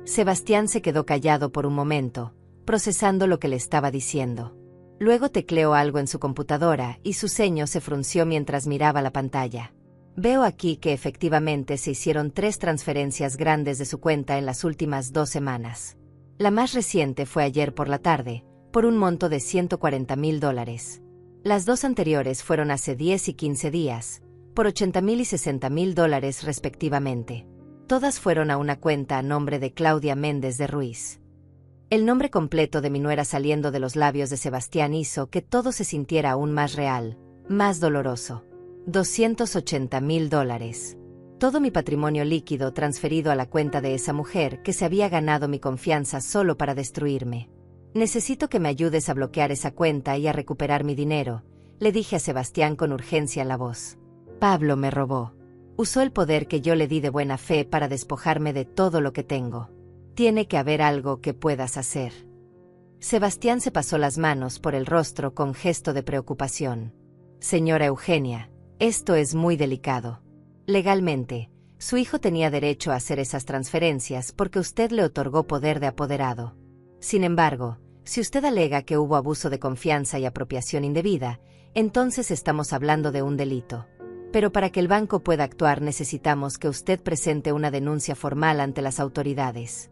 Sebastián se quedó callado por un momento, procesando lo que le estaba diciendo. Luego tecleó algo en su computadora y su ceño se frunció mientras miraba la pantalla. Veo aquí que efectivamente se hicieron 3 transferencias grandes de su cuenta en las últimas 2 semanas. La más reciente fue ayer por la tarde, por un monto de $140,000. Las 2 anteriores fueron hace 10 y 15 días, por $80,000 y $60,000 respectivamente. Todas fueron a una cuenta a nombre de Claudia Méndez de Ruiz. El nombre completo de mi nuera saliendo de los labios de Sebastián hizo que todo se sintiera aún más real, más doloroso. $280,000. Todo mi patrimonio líquido transferido a la cuenta de esa mujer que se había ganado mi confianza solo para destruirme. Necesito que me ayudes a bloquear esa cuenta y a recuperar mi dinero, le dije a Sebastián con urgencia en la voz. Pablo me robó. Usó el poder que yo le di de buena fe para despojarme de todo lo que tengo. Tiene que haber algo que puedas hacer. Sebastián se pasó las manos por el rostro con gesto de preocupación. Señora Eugenia, esto es muy delicado. Legalmente, su hijo tenía derecho a hacer esas transferencias porque usted le otorgó poder de apoderado. Sin embargo, si usted alega que hubo abuso de confianza y apropiación indebida, entonces estamos hablando de un delito. Pero para que el banco pueda actuar necesitamos que usted presente una denuncia formal ante las autoridades.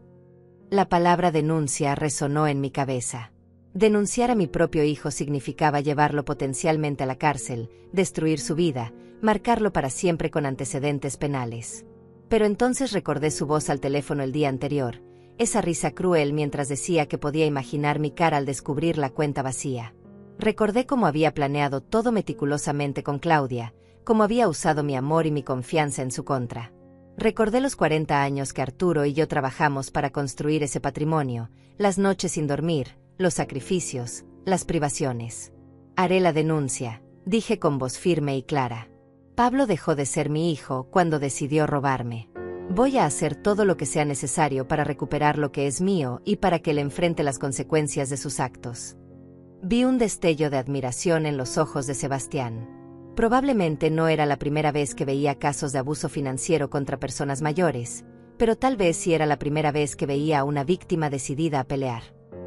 La palabra denuncia resonó en mi cabeza. Denunciar a mi propio hijo significaba llevarlo potencialmente a la cárcel, destruir su vida, marcarlo para siempre con antecedentes penales. Pero entonces recordé su voz al teléfono el día anterior, esa risa cruel mientras decía que podía imaginar mi cara al descubrir la cuenta vacía. Recordé cómo había planeado todo meticulosamente con Claudia, cómo había usado mi amor y mi confianza en su contra. Recordé los 40 años que Arturo y yo trabajamos para construir ese patrimonio, las noches sin dormir, los sacrificios, las privaciones. Haré la denuncia, dije con voz firme y clara. Pablo dejó de ser mi hijo cuando decidió robarme. Voy a hacer todo lo que sea necesario para recuperar lo que es mío y para que él enfrente las consecuencias de sus actos. Vi un destello de admiración en los ojos de Sebastián. Probablemente no era la primera vez que veía casos de abuso financiero contra personas mayores, pero tal vez sí era la primera vez que veía a una víctima decidida a pelear.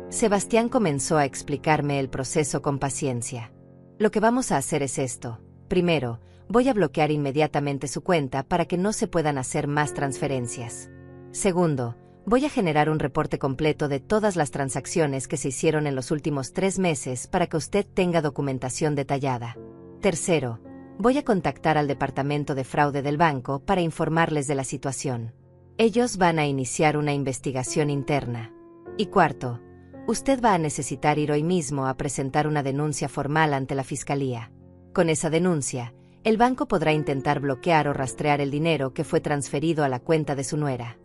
Sebastián comenzó a explicarme el proceso con paciencia. Lo que vamos a hacer es esto. Primero, voy a bloquear inmediatamente su cuenta para que no se puedan hacer más transferencias. Segundo, voy a generar un reporte completo de todas las transacciones que se hicieron en los últimos 3 meses para que usted tenga documentación detallada. Tercero, voy a contactar al departamento de fraude del banco para informarles de la situación. Ellos van a iniciar una investigación interna. Y cuarto, usted va a necesitar ir hoy mismo a presentar una denuncia formal ante la Fiscalía. Con esa denuncia, el banco podrá intentar bloquear o rastrear el dinero que fue transferido a la cuenta de su nuera.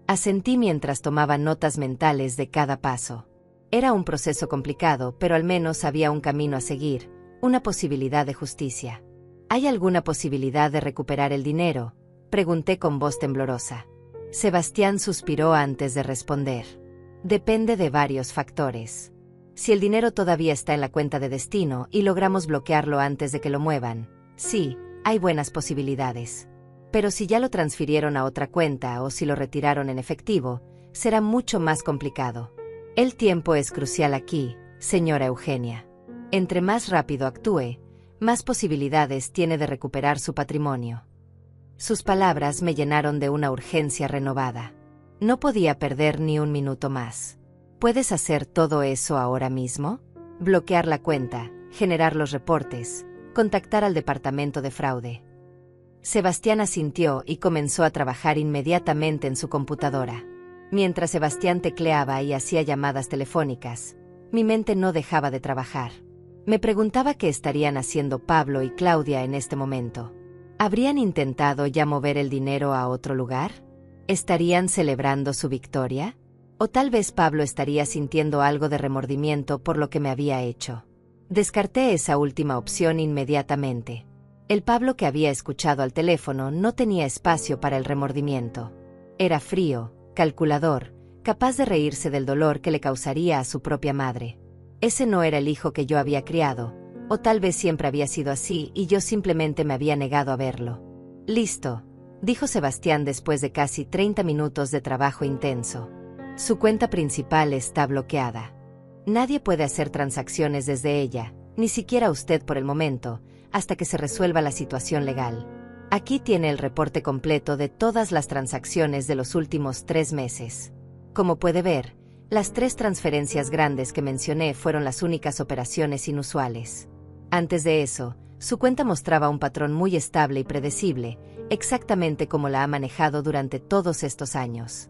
Asentí mientras tomaba notas mentales de cada paso. Era un proceso complicado, pero al menos había un camino a seguir, una posibilidad de justicia. ¿Hay alguna posibilidad de recuperar el dinero?, pregunté con voz temblorosa. Sebastián suspiró antes de responder. Depende de varios factores. Si el dinero todavía está en la cuenta de destino y logramos bloquearlo antes de que lo muevan, sí, hay buenas posibilidades. Pero si ya lo transfirieron a otra cuenta o si lo retiraron en efectivo, será mucho más complicado. El tiempo es crucial aquí, señora Eugenia. Entre más rápido actúe, más posibilidades tiene de recuperar su patrimonio. Sus palabras me llenaron de una urgencia renovada. No podía perder ni un minuto más. ¿Puedes hacer todo eso ahora mismo? Bloquear la cuenta, generar los reportes, contactar al departamento de fraude. Sebastián asintió y comenzó a trabajar inmediatamente en su computadora. Mientras Sebastián tecleaba y hacía llamadas telefónicas, mi mente no dejaba de trabajar. Me preguntaba qué estarían haciendo Pablo y Claudia en este momento. ¿Habrían intentado ya mover el dinero a otro lugar? ¿Estarían celebrando su victoria? ¿O tal vez Pablo estaría sintiendo algo de remordimiento por lo que me había hecho? Descarté esa última opción inmediatamente. El Pablo que había escuchado al teléfono no tenía espacio para el remordimiento. Era frío, calculador, capaz de reírse del dolor que le causaría a su propia madre. Ese no era el hijo que yo había criado, o tal vez siempre había sido así y yo simplemente me había negado a verlo. «Listo», dijo Sebastián después de casi 30 minutos de trabajo intenso. Su cuenta principal está bloqueada. Nadie puede hacer transacciones desde ella, ni siquiera usted por el momento, hasta que se resuelva la situación legal. Aquí tiene el reporte completo de todas las transacciones de los últimos 3 meses. Como puede ver, las 3 transferencias grandes que mencioné fueron las únicas operaciones inusuales. Antes de eso, su cuenta mostraba un patrón muy estable y predecible, exactamente como la ha manejado durante todos estos años.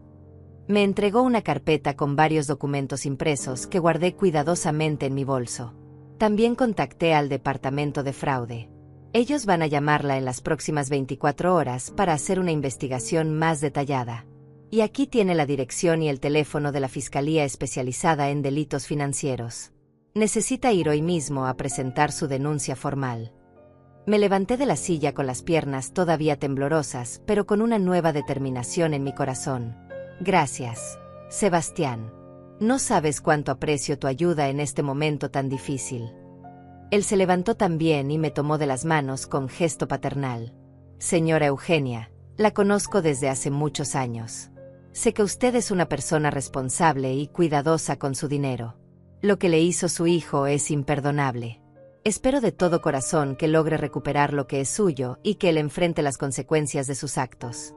Me entregó una carpeta con varios documentos impresos que guardé cuidadosamente en mi bolso. También contacté al departamento de fraude. Ellos van a llamarla en las próximas 24 horas para hacer una investigación más detallada. Y aquí tiene la dirección y el teléfono de la Fiscalía especializada en delitos financieros. Necesita ir hoy mismo a presentar su denuncia formal. Me levanté de la silla con las piernas todavía temblorosas, pero con una nueva determinación en mi corazón. Gracias, Sebastián. No sabes cuánto aprecio tu ayuda en este momento tan difícil. Él se levantó también y me tomó de las manos con gesto paternal. Señora Eugenia, la conozco desde hace muchos años. Sé que usted es una persona responsable y cuidadosa con su dinero. Lo que le hizo su hijo es imperdonable. Espero de todo corazón que logre recuperar lo que es suyo y que él enfrente las consecuencias de sus actos.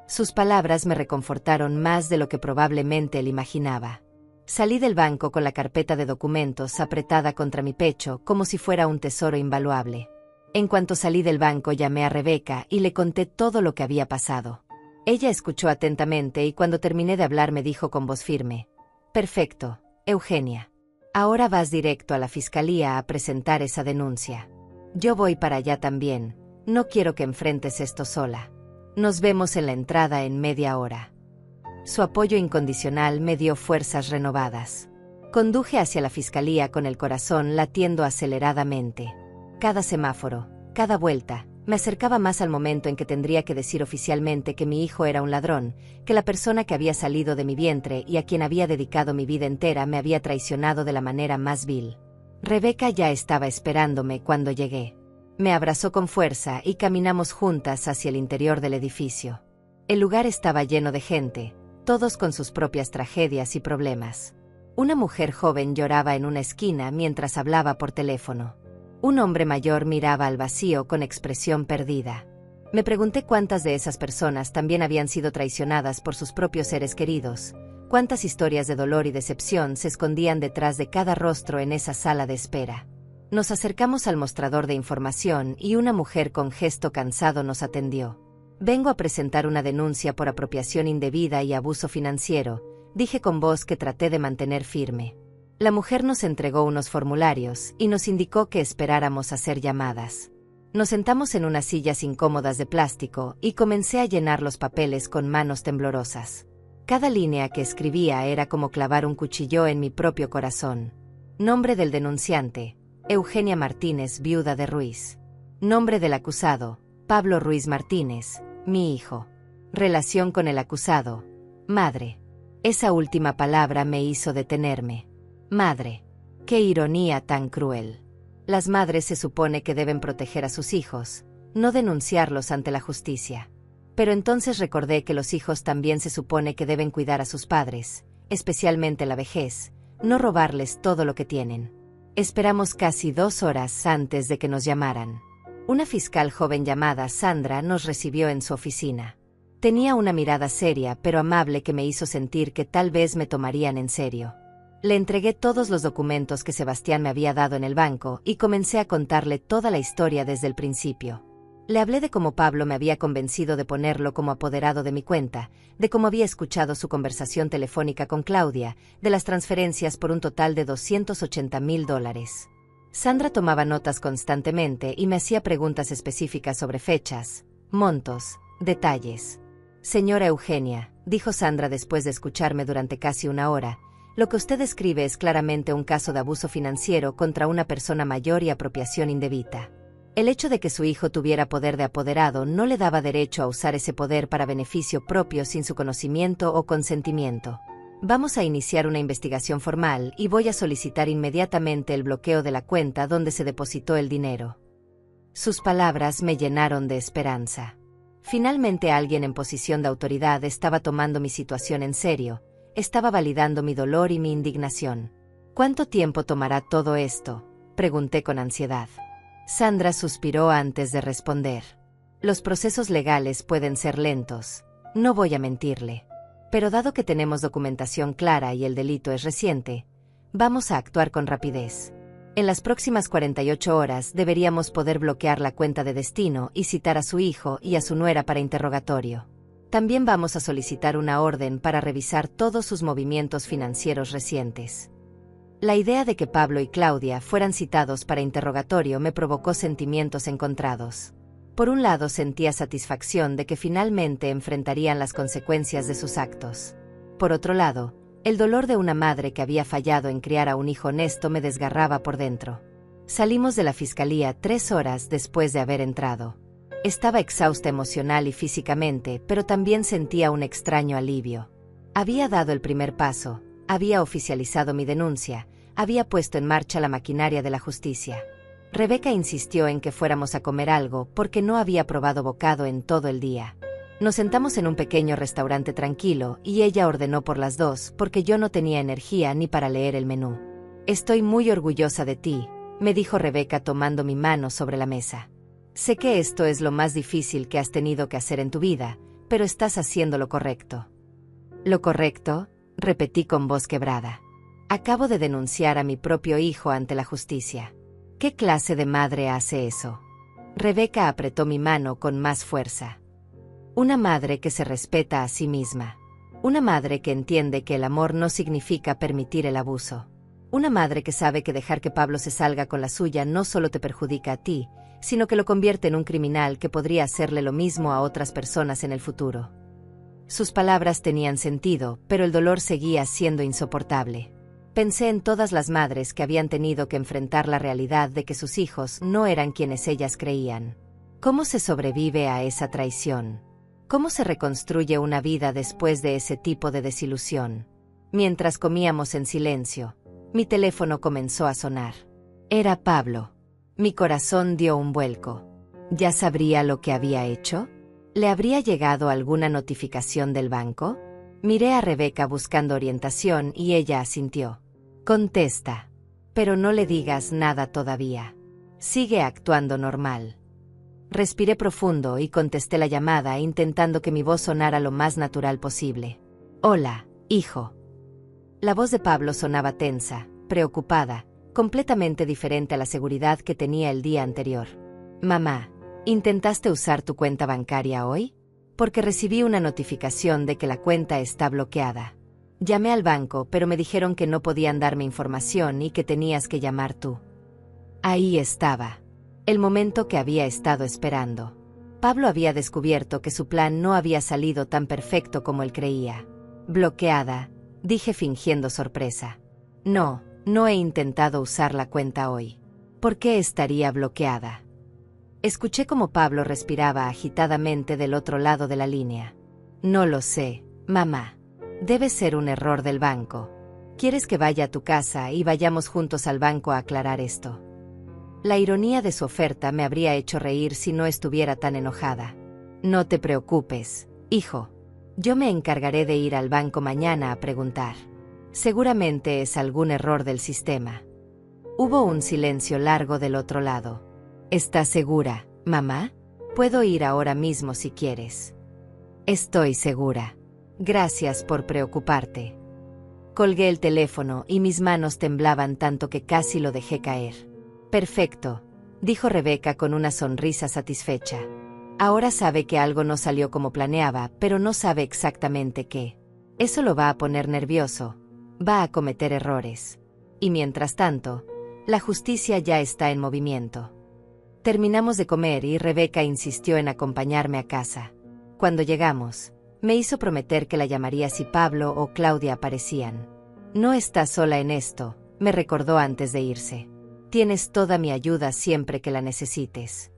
Sus palabras me reconfortaron más de lo que probablemente él imaginaba. Salí del banco con la carpeta de documentos apretada contra mi pecho como si fuera un tesoro invaluable. En cuanto salí del banco llamé a Rebeca y le conté todo lo que había pasado. Ella escuchó atentamente y cuando terminé de hablar me dijo con voz firme: «Perfecto, Eugenia. Ahora vas directo a la fiscalía a presentar esa denuncia. Yo voy para allá también, no quiero que enfrentes esto sola. Nos vemos en la entrada en media hora». Su apoyo incondicional me dio fuerzas renovadas. Conduje hacia la fiscalía con el corazón latiendo aceleradamente. Cada semáforo, cada vuelta, me acercaba más al momento en que tendría que decir oficialmente que mi hijo era un ladrón, que la persona que había salido de mi vientre y a quien había dedicado mi vida entera me había traicionado de la manera más vil. Rebeca ya estaba esperándome cuando llegué. Me abrazó con fuerza y caminamos juntas hacia el interior del edificio. El lugar estaba lleno de gente, todos con sus propias tragedias y problemas. Una mujer joven lloraba en una esquina mientras hablaba por teléfono. Un hombre mayor miraba al vacío con expresión perdida. Me pregunté cuántas de esas personas también habían sido traicionadas por sus propios seres queridos, cuántas historias de dolor y decepción se escondían detrás de cada rostro en esa sala de espera. Nos acercamos al mostrador de información y una mujer con gesto cansado nos atendió. «Vengo a presentar una denuncia por apropiación indebida y abuso financiero», dije con voz que traté de mantener firme. La mujer nos entregó unos formularios y nos indicó que esperáramos a ser llamadas. Nos sentamos en unas sillas incómodas de plástico y comencé a llenar los papeles con manos temblorosas. Cada línea que escribía era como clavar un cuchillo en mi propio corazón. Nombre del denunciante: Eugenia Martínez, viuda de Ruiz. Nombre del acusado: Pablo Ruiz Martínez, mi hijo. Relación con el acusado: madre. Esa última palabra me hizo detenerme. Madre. Qué ironía tan cruel. Las madres se supone que deben proteger a sus hijos, no denunciarlos ante la justicia. Pero entonces recordé que los hijos también se supone que deben cuidar a sus padres, especialmente la vejez, no robarles todo lo que tienen. Esperamos casi 2 horas antes de que nos llamaran. Una fiscal joven llamada Sandra nos recibió en su oficina. Tenía una mirada seria pero amable que me hizo sentir que tal vez me tomarían en serio. Le entregué todos los documentos que Sebastián me había dado en el banco y comencé a contarle toda la historia desde el principio. Le hablé de cómo Pablo me había convencido de ponerlo como apoderado de mi cuenta, de cómo había escuchado su conversación telefónica con Claudia, de las transferencias por un total de $280,000. Sandra tomaba notas constantemente y me hacía preguntas específicas sobre fechas, montos, detalles. «Señora Eugenia», dijo Sandra después de escucharme durante casi 1 hora, «lo que usted describe es claramente un caso de abuso financiero contra una persona mayor y apropiación indebida. El hecho de que su hijo tuviera poder de apoderado no le daba derecho a usar ese poder para beneficio propio sin su conocimiento o consentimiento. Vamos a iniciar una investigación formal y voy a solicitar inmediatamente el bloqueo de la cuenta donde se depositó el dinero. Sus palabras me llenaron de esperanza. Finalmente alguien en posición de autoridad estaba tomando mi situación en serio, estaba validando mi dolor y mi indignación. ¿Cuánto tiempo tomará todo esto?, pregunté con ansiedad. Sandra suspiró antes de responder. Los procesos legales pueden ser lentos, no voy a mentirle. Pero dado que tenemos documentación clara y el delito es reciente, vamos a actuar con rapidez. En las próximas 48 horas deberíamos poder bloquear la cuenta de destino y citar a su hijo y a su nuera para interrogatorio. También vamos a solicitar una orden para revisar todos sus movimientos financieros recientes. La idea de que Pablo y Claudia fueran citados para interrogatorio me provocó sentimientos encontrados. Por un lado sentía satisfacción de que finalmente enfrentarían las consecuencias de sus actos. Por otro lado, el dolor de una madre que había fallado en criar a un hijo honesto me desgarraba por dentro. Salimos de la fiscalía 3 horas después de haber entrado. Estaba exhausta emocional y físicamente, pero también sentía un extraño alivio. Había dado el primer paso, había oficializado mi denuncia, había puesto en marcha la maquinaria de la justicia. Rebeca insistió en que fuéramos a comer algo porque no había probado bocado en todo el día. Nos sentamos en un pequeño restaurante tranquilo y ella ordenó por las dos porque yo no tenía energía ni para leer el menú. Estoy muy orgullosa de ti, me dijo Rebeca tomando mi mano sobre la mesa. Sé que esto es lo más difícil que has tenido que hacer en tu vida, pero estás haciendo lo correcto. ¿Lo correcto?, repetí con voz quebrada. Acabo de denunciar a mi propio hijo ante la justicia. ¿Qué clase de madre hace eso? Rebeca apretó mi mano con más fuerza. Una madre que se respeta a sí misma. Una madre que entiende que el amor no significa permitir el abuso. Una madre que sabe que dejar que Pablo se salga con la suya no solo te perjudica a ti, sino que lo convierte en un criminal que podría hacerle lo mismo a otras personas en el futuro. Sus palabras tenían sentido, pero el dolor seguía siendo insoportable. Pensé en todas las madres que habían tenido que enfrentar la realidad de que sus hijos no eran quienes ellas creían. ¿Cómo se sobrevive a esa traición? ¿Cómo se reconstruye una vida después de ese tipo de desilusión? Mientras comíamos en silencio, mi teléfono comenzó a sonar. Era Pablo. Mi corazón dio un vuelco. ¿Ya sabría lo que había hecho? ¿Le habría llegado alguna notificación del banco? Miré a Rebeca buscando orientación y ella asintió. Contesta. Pero no le digas nada todavía. Sigue actuando normal. Respiré profundo y contesté la llamada intentando que mi voz sonara lo más natural posible. Hola, hijo. La voz de Pablo sonaba tensa, preocupada, completamente diferente a la seguridad que tenía el día anterior. Mamá, ¿intentaste usar tu cuenta bancaria hoy? Porque recibí una notificación de que la cuenta está bloqueada. Llamé al banco, pero me dijeron que no podían darme información y que tenías que llamar tú. Ahí estaba. El momento que había estado esperando. Pablo había descubierto que su plan no había salido tan perfecto como él creía. Bloqueada, dije fingiendo sorpresa. No he intentado usar la cuenta hoy. ¿Por qué estaría bloqueada? Escuché cómo Pablo respiraba agitadamente del otro lado de la línea. No lo sé, mamá. Debe ser un error del banco. ¿Quieres que vaya a tu casa y vayamos juntos al banco a aclarar esto? La ironía de su oferta me habría hecho reír si no estuviera tan enojada. No te preocupes, hijo. Yo me encargaré de ir al banco mañana a preguntar. Seguramente es algún error del sistema. Hubo un silencio largo del otro lado. ¿Estás segura, mamá? Puedo ir ahora mismo si quieres. Estoy segura. Gracias por preocuparte. Colgué el teléfono y mis manos temblaban tanto que casi lo dejé caer. Perfecto, dijo Rebeca con una sonrisa satisfecha. Ahora sabe que algo no salió como planeaba, pero no sabe exactamente qué. Eso lo va a poner nervioso. Va a cometer errores. Y mientras tanto, la justicia ya está en movimiento. Terminamos de comer y Rebeca insistió en acompañarme a casa. Cuando llegamos, me hizo prometer que la llamaría si Pablo o Claudia aparecían. No estás sola en esto, me recordó antes de irse. Tienes toda mi ayuda siempre que la necesites.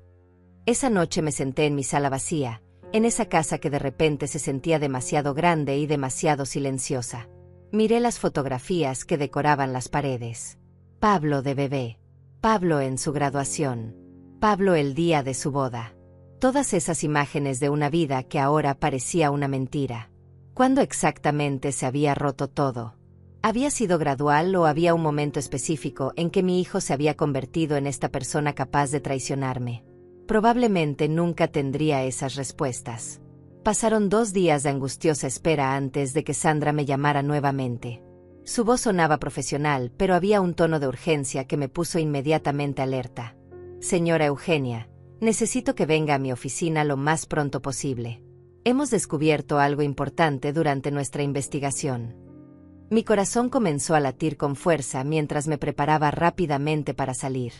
Esa noche me senté en mi sala vacía, en esa casa que de repente se sentía demasiado grande y demasiado silenciosa. Miré las fotografías que decoraban las paredes. Pablo de bebé. Pablo en su graduación. Pablo el día de su boda. Todas esas imágenes de una vida que ahora parecía una mentira. ¿Cuándo exactamente se había roto todo? ¿Había sido gradual o había un momento específico en que mi hijo se había convertido en esta persona capaz de traicionarme? Probablemente nunca tendría esas respuestas. Pasaron 2 días de angustiosa espera antes de que Sandra me llamara nuevamente. Su voz sonaba profesional, pero había un tono de urgencia que me puso inmediatamente alerta. Señora Eugenia, necesito que venga a mi oficina lo más pronto posible. Hemos descubierto algo importante durante nuestra investigación. Mi corazón comenzó a latir con fuerza mientras me preparaba rápidamente para salir.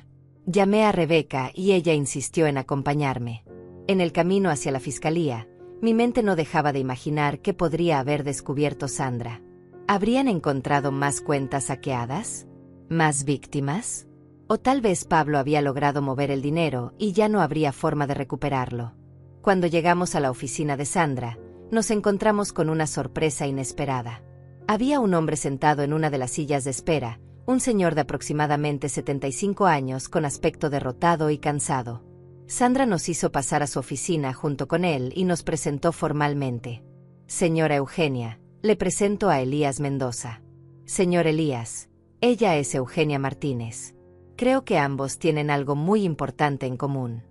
Llamé a Rebeca y ella insistió en acompañarme. En el camino hacia la fiscalía, mi mente no dejaba de imaginar qué podría haber descubierto Sandra. ¿Habrían encontrado más cuentas hackeadas? ¿Más víctimas? O tal vez Pablo había logrado mover el dinero y ya no habría forma de recuperarlo. Cuando llegamos a la oficina de Sandra, nos encontramos con una sorpresa inesperada. Había un hombre sentado en una de las sillas de espera, un señor de aproximadamente 75 años con aspecto derrotado y cansado. Sandra nos hizo pasar a su oficina junto con él y nos presentó formalmente. Señora Eugenia, le presento a Elías Mendoza. Señor Elías, ella es Eugenia Martínez. Creo que ambos tienen algo muy importante en común.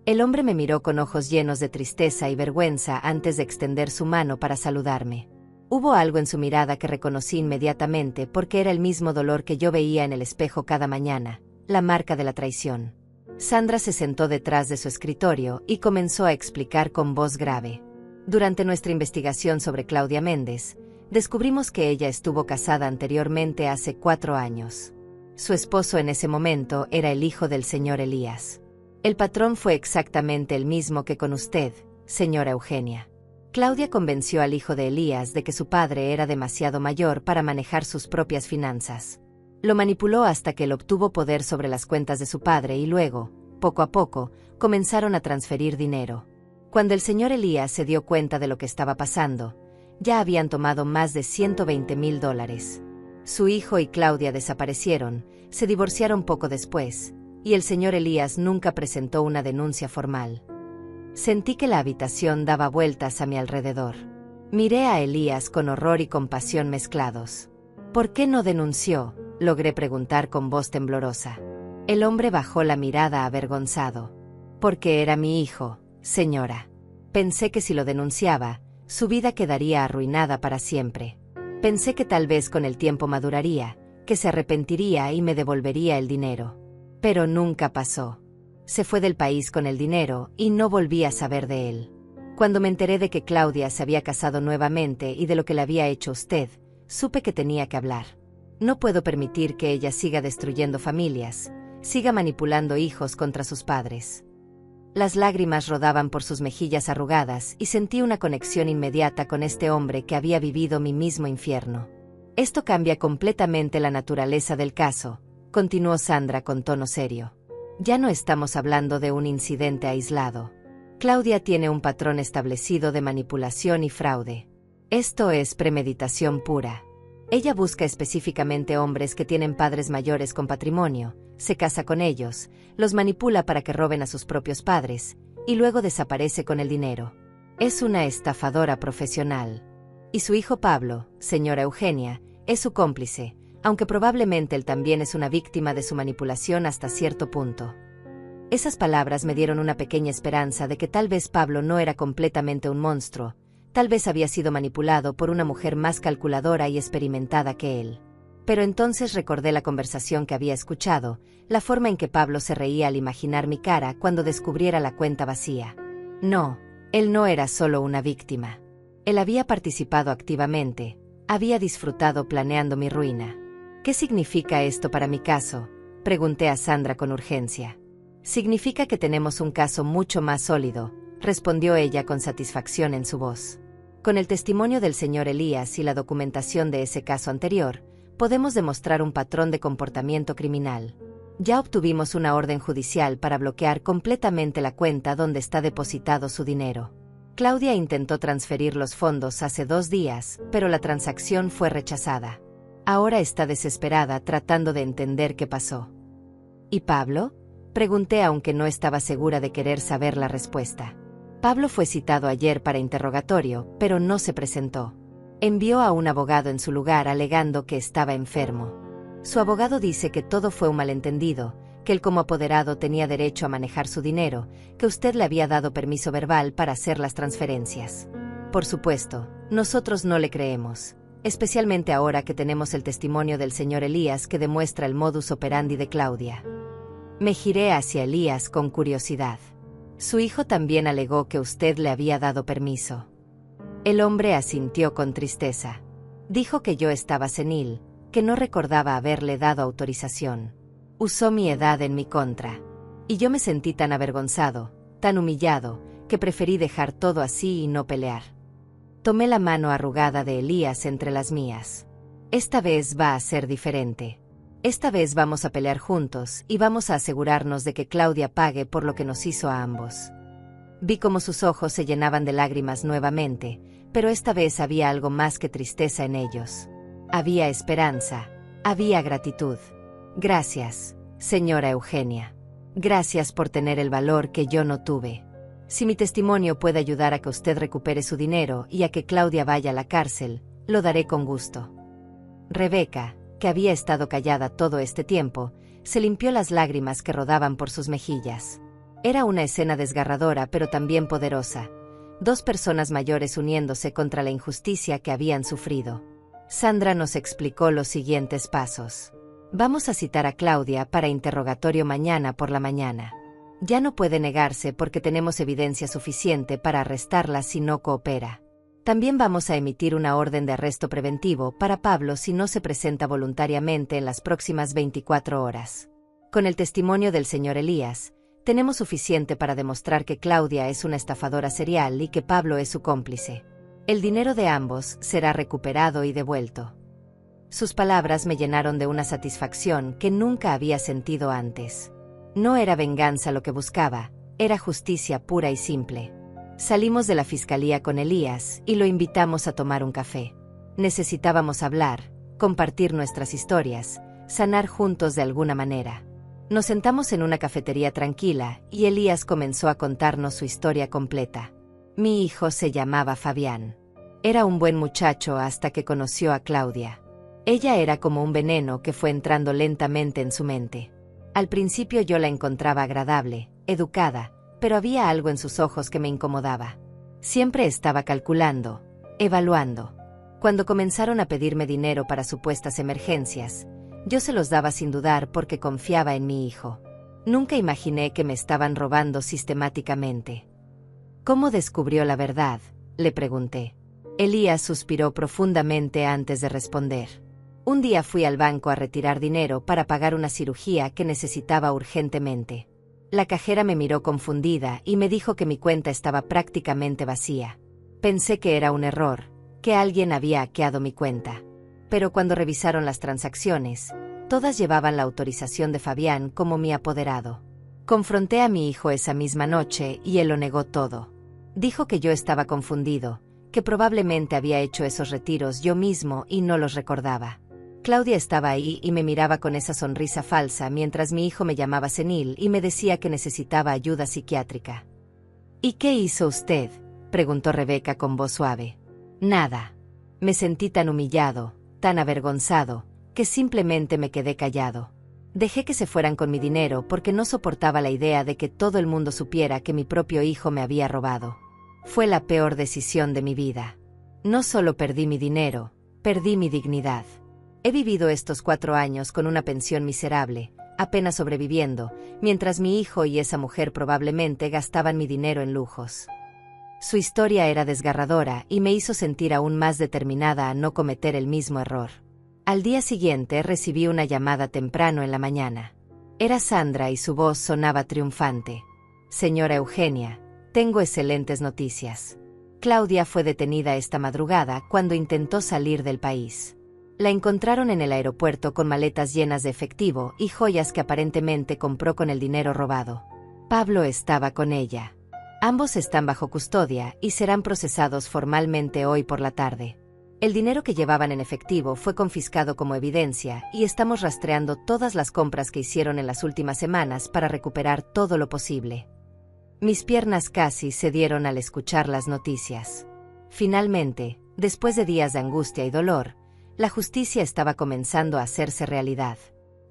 El hombre me miró con ojos llenos de tristeza y vergüenza antes de extender su mano para saludarme. Hubo algo en su mirada que reconocí inmediatamente porque era el mismo dolor que yo veía en el espejo cada mañana, la marca de la traición. Sandra se sentó detrás de su escritorio y comenzó a explicar con voz grave. Durante nuestra investigación sobre Claudia Méndez, descubrimos que ella estuvo casada anteriormente hace 4 años. Su esposo en ese momento era el hijo del señor Elías. El patrón fue exactamente el mismo que con usted, señora Eugenia. Claudia convenció al hijo de Elías de que su padre era demasiado mayor para manejar sus propias finanzas. Lo manipuló hasta que él obtuvo poder sobre las cuentas de su padre y luego, poco a poco, comenzaron a transferir dinero. Cuando el señor Elías se dio cuenta de lo que estaba pasando, ya habían tomado más de $120,000. Su hijo y Claudia desaparecieron, se divorciaron poco después, y el señor Elías nunca presentó una denuncia formal. Sentí que la habitación daba vueltas a mi alrededor. Miré a Elías con horror y compasión mezclados. ¿Por qué no denunció?, logré preguntar con voz temblorosa. El hombre bajó la mirada avergonzado. Porque era mi hijo, señora. Pensé que si lo denunciaba, su vida quedaría arruinada para siempre. Pensé que tal vez con el tiempo maduraría, que se arrepentiría y me devolvería el dinero. Pero nunca pasó. Se fue del país con el dinero y no volví a saber de él. Cuando me enteré de que Claudia se había casado nuevamente y de lo que le había hecho usted, supe que tenía que hablar. No puedo permitir que ella siga destruyendo familias, siga manipulando hijos contra sus padres. Las lágrimas rodaban por sus mejillas arrugadas y sentí una conexión inmediata con este hombre que había vivido mi mismo infierno. Esto cambia completamente la naturaleza del caso, continuó Sandra con tono serio. Ya no estamos hablando de un incidente aislado. Claudia tiene un patrón establecido de manipulación y fraude. Esto es premeditación pura. Ella busca específicamente hombres que tienen padres mayores con patrimonio, se casa con ellos, los manipula para que roben a sus propios padres, y luego desaparece con el dinero. Es una estafadora profesional. Y su hijo Pablo, señora Eugenia, es su cómplice, aunque probablemente él también es una víctima de su manipulación hasta cierto punto. Esas palabras me dieron una pequeña esperanza de que tal vez Pablo no era completamente un monstruo, tal vez había sido manipulado por una mujer más calculadora y experimentada que él. Pero entonces recordé la conversación que había escuchado, la forma en que Pablo se reía al imaginar mi cara cuando descubriera la cuenta vacía. No, él no era solo una víctima. Él había participado activamente, había disfrutado planeando mi ruina. ¿Qué significa esto para mi caso?, pregunté a Sandra con urgencia. Significa que tenemos un caso mucho más sólido, respondió ella con satisfacción en su voz. Con el testimonio del señor Elías y la documentación de ese caso anterior, podemos demostrar un patrón de comportamiento criminal. Ya obtuvimos una orden judicial para bloquear completamente la cuenta donde está depositado su dinero. Claudia intentó transferir los fondos hace 2 días, pero la transacción fue rechazada. Ahora está desesperada tratando de entender qué pasó. ¿Y Pablo? Pregunté aunque no estaba segura de querer saber la respuesta. Pablo fue citado ayer para interrogatorio, pero no se presentó. Envió a un abogado en su lugar alegando que estaba enfermo. Su abogado dice que todo fue un malentendido, que él como apoderado tenía derecho a manejar su dinero, que usted le había dado permiso verbal para hacer las transferencias. Por supuesto, nosotros no le creemos, especialmente ahora que tenemos el testimonio del señor Elías que demuestra el modus operandi de Claudia. Me giré hacia Elías con curiosidad. Su hijo también alegó que usted le había dado permiso. El hombre asintió con tristeza. Dijo que yo estaba senil, que no recordaba haberle dado autorización. Usó mi edad en mi contra. Y yo me sentí tan avergonzado, tan humillado, que preferí dejar todo así y no pelear. Tomé la mano arrugada de Elías entre las mías. Esta vez va a ser diferente. Esta vez vamos a pelear juntos y vamos a asegurarnos de que Claudia pague por lo que nos hizo a ambos. Vi cómo sus ojos se llenaban de lágrimas nuevamente, pero esta vez había algo más que tristeza en ellos. Había esperanza, había gratitud. Gracias, señora Eugenia. Gracias por tener el valor que yo no tuve. Si mi testimonio puede ayudar a que usted recupere su dinero y a que Claudia vaya a la cárcel, lo daré con gusto. Rebeca, que había estado callada todo este tiempo, se limpió las lágrimas que rodaban por sus mejillas. Era una escena desgarradora pero también poderosa. 2 personas mayores uniéndose contra la injusticia que habían sufrido. Sandra nos explicó los siguientes pasos. Vamos a citar a Claudia para interrogatorio mañana por la mañana. Ya no puede negarse porque tenemos evidencia suficiente para arrestarla si no coopera. También vamos a emitir una orden de arresto preventivo para Pablo si no se presenta voluntariamente en las próximas 24 horas. Con el testimonio del señor Elías, tenemos suficiente para demostrar que Claudia es una estafadora serial y que Pablo es su cómplice. El dinero de ambos será recuperado y devuelto. Sus palabras me llenaron de una satisfacción que nunca había sentido antes. No era venganza lo que buscaba, era justicia pura y simple. Salimos de la fiscalía con Elías y lo invitamos a tomar un café. Necesitábamos hablar, compartir nuestras historias, sanar juntos de alguna manera. Nos sentamos en una cafetería tranquila y Elías comenzó a contarnos su historia completa. Mi hijo se llamaba Fabián. Era un buen muchacho hasta que conoció a Claudia. Ella era como un veneno que fue entrando lentamente en su mente. Al principio yo la encontraba agradable, educada, pero había algo en sus ojos que me incomodaba. Siempre estaba calculando, evaluando. Cuando comenzaron a pedirme dinero para supuestas emergencias, yo se los daba sin dudar porque confiaba en mi hijo. Nunca imaginé que me estaban robando sistemáticamente. ¿Cómo descubrió la verdad?, le pregunté. Elías suspiró profundamente antes de responder. Un día fui al banco a retirar dinero para pagar una cirugía que necesitaba urgentemente. La cajera me miró confundida y me dijo que mi cuenta estaba prácticamente vacía. Pensé que era un error, que alguien había hackeado mi cuenta. Pero cuando revisaron las transacciones, todas llevaban la autorización de Fabián como mi apoderado. Confronté a mi hijo esa misma noche y él lo negó todo. Dijo que yo estaba confundido, que probablemente había hecho esos retiros yo mismo y no los recordaba. Claudia estaba ahí y me miraba con esa sonrisa falsa mientras mi hijo me llamaba senil y me decía que necesitaba ayuda psiquiátrica. ¿Y qué hizo usted?, preguntó Rebeca con voz suave. Nada. Me sentí tan humillado, tan avergonzado, que simplemente me quedé callado. Dejé que se fueran con mi dinero porque no soportaba la idea de que todo el mundo supiera que mi propio hijo me había robado. Fue la peor decisión de mi vida. No solo perdí mi dinero, perdí mi dignidad. He vivido estos 4 años con una pensión miserable, apenas sobreviviendo, mientras mi hijo y esa mujer probablemente gastaban mi dinero en lujos. Su historia era desgarradora y me hizo sentir aún más determinada a no cometer el mismo error. Al día siguiente recibí una llamada temprano en la mañana. Era Sandra y su voz sonaba triunfante. Señora Eugenia, tengo excelentes noticias. Claudia fue detenida esta madrugada cuando intentó salir del país. La encontraron en el aeropuerto con maletas llenas de efectivo y joyas que aparentemente compró con el dinero robado. Pablo estaba con ella. Ambos están bajo custodia y serán procesados formalmente hoy por la tarde. El dinero que llevaban en efectivo fue confiscado como evidencia y estamos rastreando todas las compras que hicieron en las últimas semanas para recuperar todo lo posible. Mis piernas casi cedieron al escuchar las noticias. Finalmente, después de días de angustia y dolor, la justicia estaba comenzando a hacerse realidad.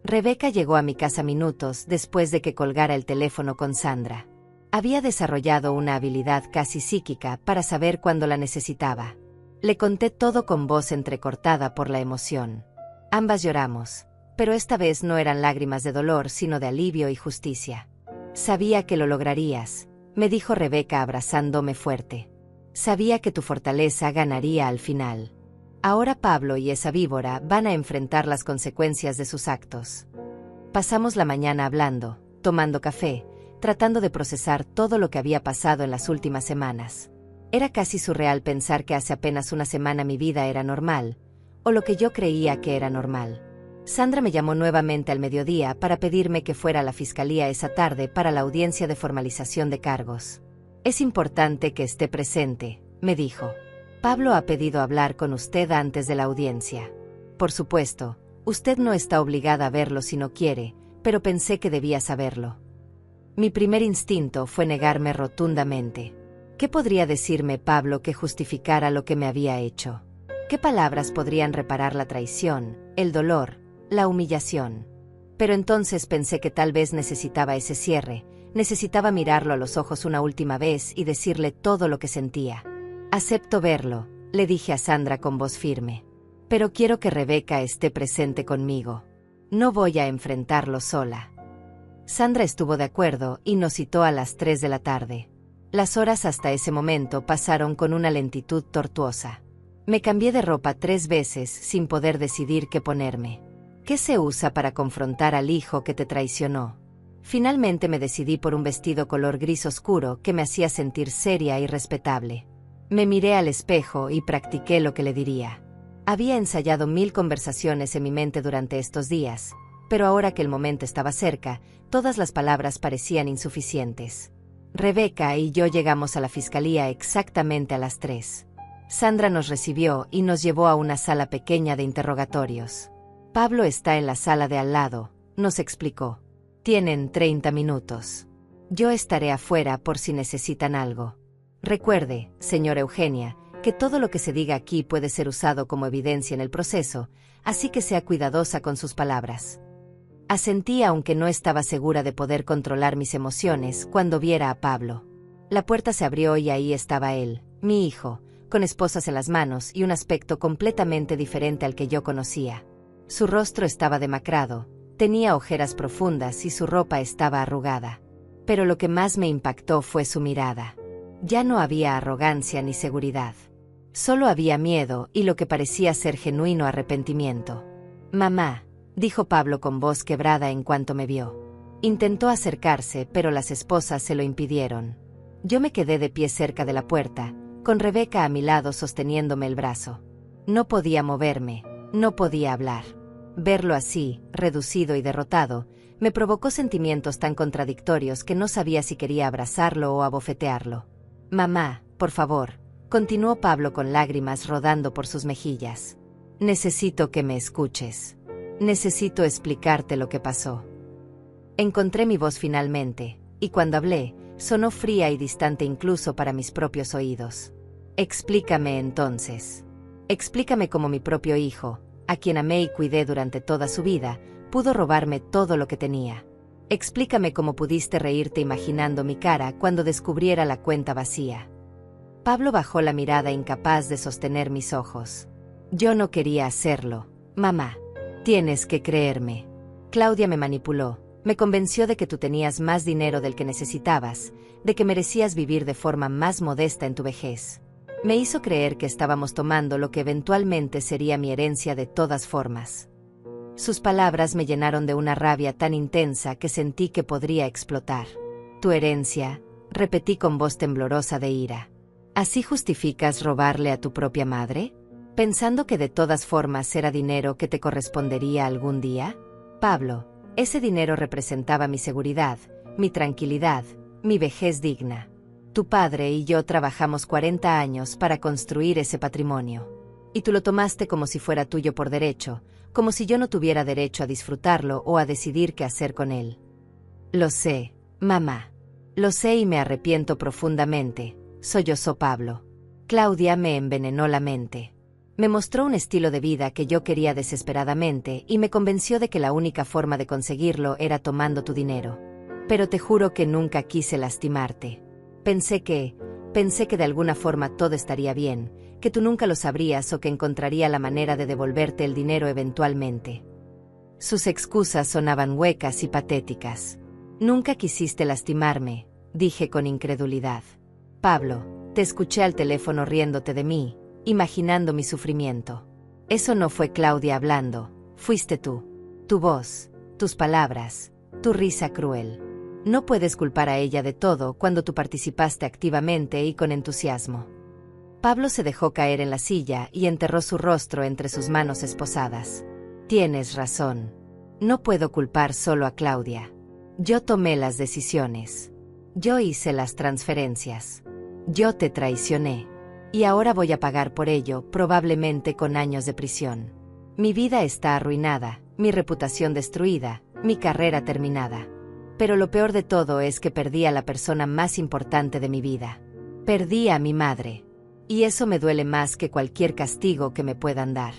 Rebeca llegó a mi casa minutos después de que colgara el teléfono con Sandra. Había desarrollado una habilidad casi psíquica para saber cuándo la necesitaba. Le conté todo con voz entrecortada por la emoción. Ambas lloramos, pero esta vez no eran lágrimas de dolor sino de alivio y justicia. Sabía que lo lograrías, me dijo Rebeca abrazándome fuerte. Sabía que tu fortaleza ganaría al final. Ahora Pablo y esa víbora van a enfrentar las consecuencias de sus actos. Pasamos la mañana hablando, tomando café, tratando de procesar todo lo que había pasado en las últimas semanas. Era casi surreal pensar que hace apenas una semana mi vida era normal, o lo que yo creía que era normal. Sandra me llamó nuevamente al mediodía para pedirme que fuera a la fiscalía esa tarde para la audiencia de formalización de cargos. Es importante que esté presente, me dijo. Pablo ha pedido hablar con usted antes de la audiencia. Por supuesto, usted no está obligada a verlo si no quiere, pero pensé que debía saberlo. Mi primer instinto fue negarme rotundamente. ¿Qué podría decirme Pablo que justificara lo que me había hecho? ¿Qué palabras podrían reparar la traición, el dolor, la humillación? Pero entonces pensé que tal vez necesitaba ese cierre, necesitaba mirarlo a los ojos una última vez y decirle todo lo que sentía. Acepto verlo, le dije a Sandra con voz firme. Pero quiero que Rebeca esté presente conmigo. No voy a enfrentarlo sola. Sandra estuvo de acuerdo y nos citó a las 3 de la tarde. Las horas hasta ese momento pasaron con una lentitud tortuosa. Me cambié de ropa 3 veces sin poder decidir qué ponerme. ¿Qué se usa para confrontar al hijo que te traicionó? Finalmente me decidí por un vestido color gris oscuro que me hacía sentir seria y respetable. Me miré al espejo y practiqué lo que le diría. Había ensayado 1000 conversaciones en mi mente durante estos días, pero ahora que el momento estaba cerca, todas las palabras parecían insuficientes. Rebeca y yo llegamos a la fiscalía exactamente a las 3. Sandra nos recibió y nos llevó a una sala pequeña de interrogatorios. Pablo está en la sala de al lado, nos explicó. Tienen 30 minutos. Yo estaré afuera por si necesitan algo. Recuerde, señora Eugenia, que todo lo que se diga aquí puede ser usado como evidencia en el proceso, así que sea cuidadosa con sus palabras. Asentí aunque no estaba segura de poder controlar mis emociones cuando viera a Pablo. La puerta se abrió y ahí estaba él, mi hijo, con esposas en las manos y un aspecto completamente diferente al que yo conocía. Su rostro estaba demacrado, tenía ojeras profundas y su ropa estaba arrugada. Pero lo que más me impactó fue su mirada. Ya no había arrogancia ni seguridad. Solo había miedo y lo que parecía ser genuino arrepentimiento. «Mamá», dijo Pablo con voz quebrada en cuanto me vio. Intentó acercarse, pero las esposas se lo impidieron. Yo me quedé de pie cerca de la puerta, con Rebeca a mi lado sosteniéndome el brazo. No podía moverme, no podía hablar. Verlo así, reducido y derrotado, me provocó sentimientos tan contradictorios que no sabía si quería abrazarlo o abofetearlo. «Mamá, por favor», continuó Pablo con lágrimas rodando por sus mejillas. «Necesito que me escuches. Necesito explicarte lo que pasó». Encontré mi voz finalmente, y cuando hablé, sonó fría y distante incluso para mis propios oídos. «Explícame entonces. Explícame cómo mi propio hijo, a quien amé y cuidé durante toda su vida, pudo robarme todo lo que tenía. Explícame cómo pudiste reírte imaginando mi cara cuando descubriera la cuenta vacía». Pablo bajó la mirada incapaz de sostener mis ojos. «Yo no quería hacerlo, mamá. Tienes que creerme. Claudia me manipuló, me convenció de que tú tenías más dinero del que necesitabas, de que merecías vivir de forma más modesta en tu vejez. Me hizo creer que estábamos tomando lo que eventualmente sería mi herencia de todas formas». Sus palabras me llenaron de una rabia tan intensa que sentí que podría explotar. «¿Tu herencia?», repetí con voz temblorosa de ira. «¿Así justificas robarle a tu propia madre? pensando que de todas formas era dinero que te correspondería algún día. Pablo, ese dinero representaba mi seguridad, mi tranquilidad, mi vejez digna. Tu padre y yo trabajamos 40 años para construir ese patrimonio. Y tú lo tomaste como si fuera tuyo por derecho, como si yo no tuviera derecho a disfrutarlo o a decidir qué hacer con él. Lo sé, mamá. Lo sé y me arrepiento profundamente, sollozó Pablo. Claudia me envenenó la mente. Me mostró un estilo de vida que yo quería desesperadamente y me convenció de que la única forma de conseguirlo era tomando tu dinero. Pero te juro que nunca quise lastimarte. Pensé que de alguna forma todo estaría bien, que tú nunca lo sabrías o que encontraría la manera de devolverte el dinero eventualmente. Sus excusas sonaban huecas y patéticas. Nunca quisiste lastimarme, dije con incredulidad. Pablo, te escuché al teléfono riéndote de mí, imaginando mi sufrimiento. Eso no fue Claudia hablando, fuiste tú. Tu voz, tus palabras, tu risa cruel. No puedes culpar a ella de todo cuando tú participaste activamente y con entusiasmo. Pablo se dejó caer en la silla y enterró su rostro entre sus manos esposadas. Tienes razón. No puedo culpar solo a Claudia. Yo tomé las decisiones. Yo hice las transferencias. Yo te traicioné. Y ahora voy a pagar por ello, probablemente con años de prisión. Mi vida está arruinada, mi reputación destruida, mi carrera terminada. Pero lo peor de todo es que perdí a la persona más importante de mi vida. Perdí a mi madre. Y eso me duele más que cualquier castigo que me puedan dar.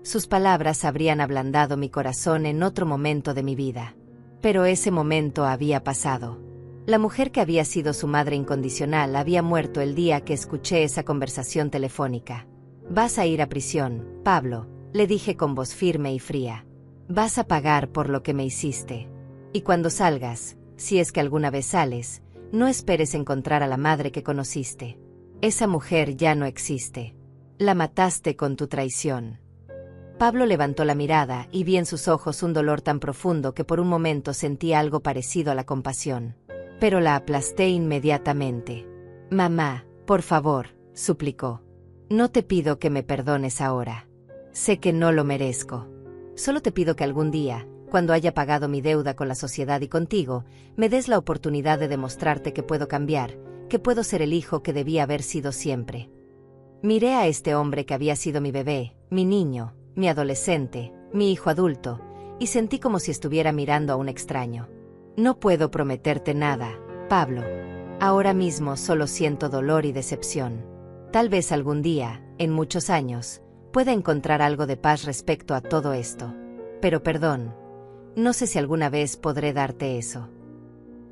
Sus palabras habrían ablandado mi corazón en otro momento de mi vida. Pero ese momento había pasado. La mujer que había sido su madre incondicional había muerto el día que escuché esa conversación telefónica. Vas a ir a prisión, Pablo, le dije con voz firme y fría. Vas a pagar por lo que me hiciste. Y cuando salgas, si es que alguna vez sales, no esperes encontrar a la madre que conociste. Esa mujer ya no existe. La mataste con tu traición. Pablo levantó la mirada y vi en sus ojos un dolor tan profundo que por un momento sentí algo parecido a la compasión. Pero la aplasté inmediatamente. Mamá, por favor, suplicó. No te pido que me perdones ahora. Sé que no lo merezco. Solo te pido que algún día, cuando haya pagado mi deuda con la sociedad y contigo, me des la oportunidad de demostrarte que puedo cambiar, que puedo ser el hijo que debía haber sido siempre. Miré a este hombre que había sido mi bebé, mi niño, mi adolescente, mi hijo adulto, y sentí como si estuviera mirando a un extraño. No puedo prometerte nada, Pablo. Ahora mismo solo siento dolor y decepción. Tal vez algún día, en muchos años, pueda encontrar algo de paz respecto a todo esto. Pero perdón. No sé si alguna vez podré darte eso.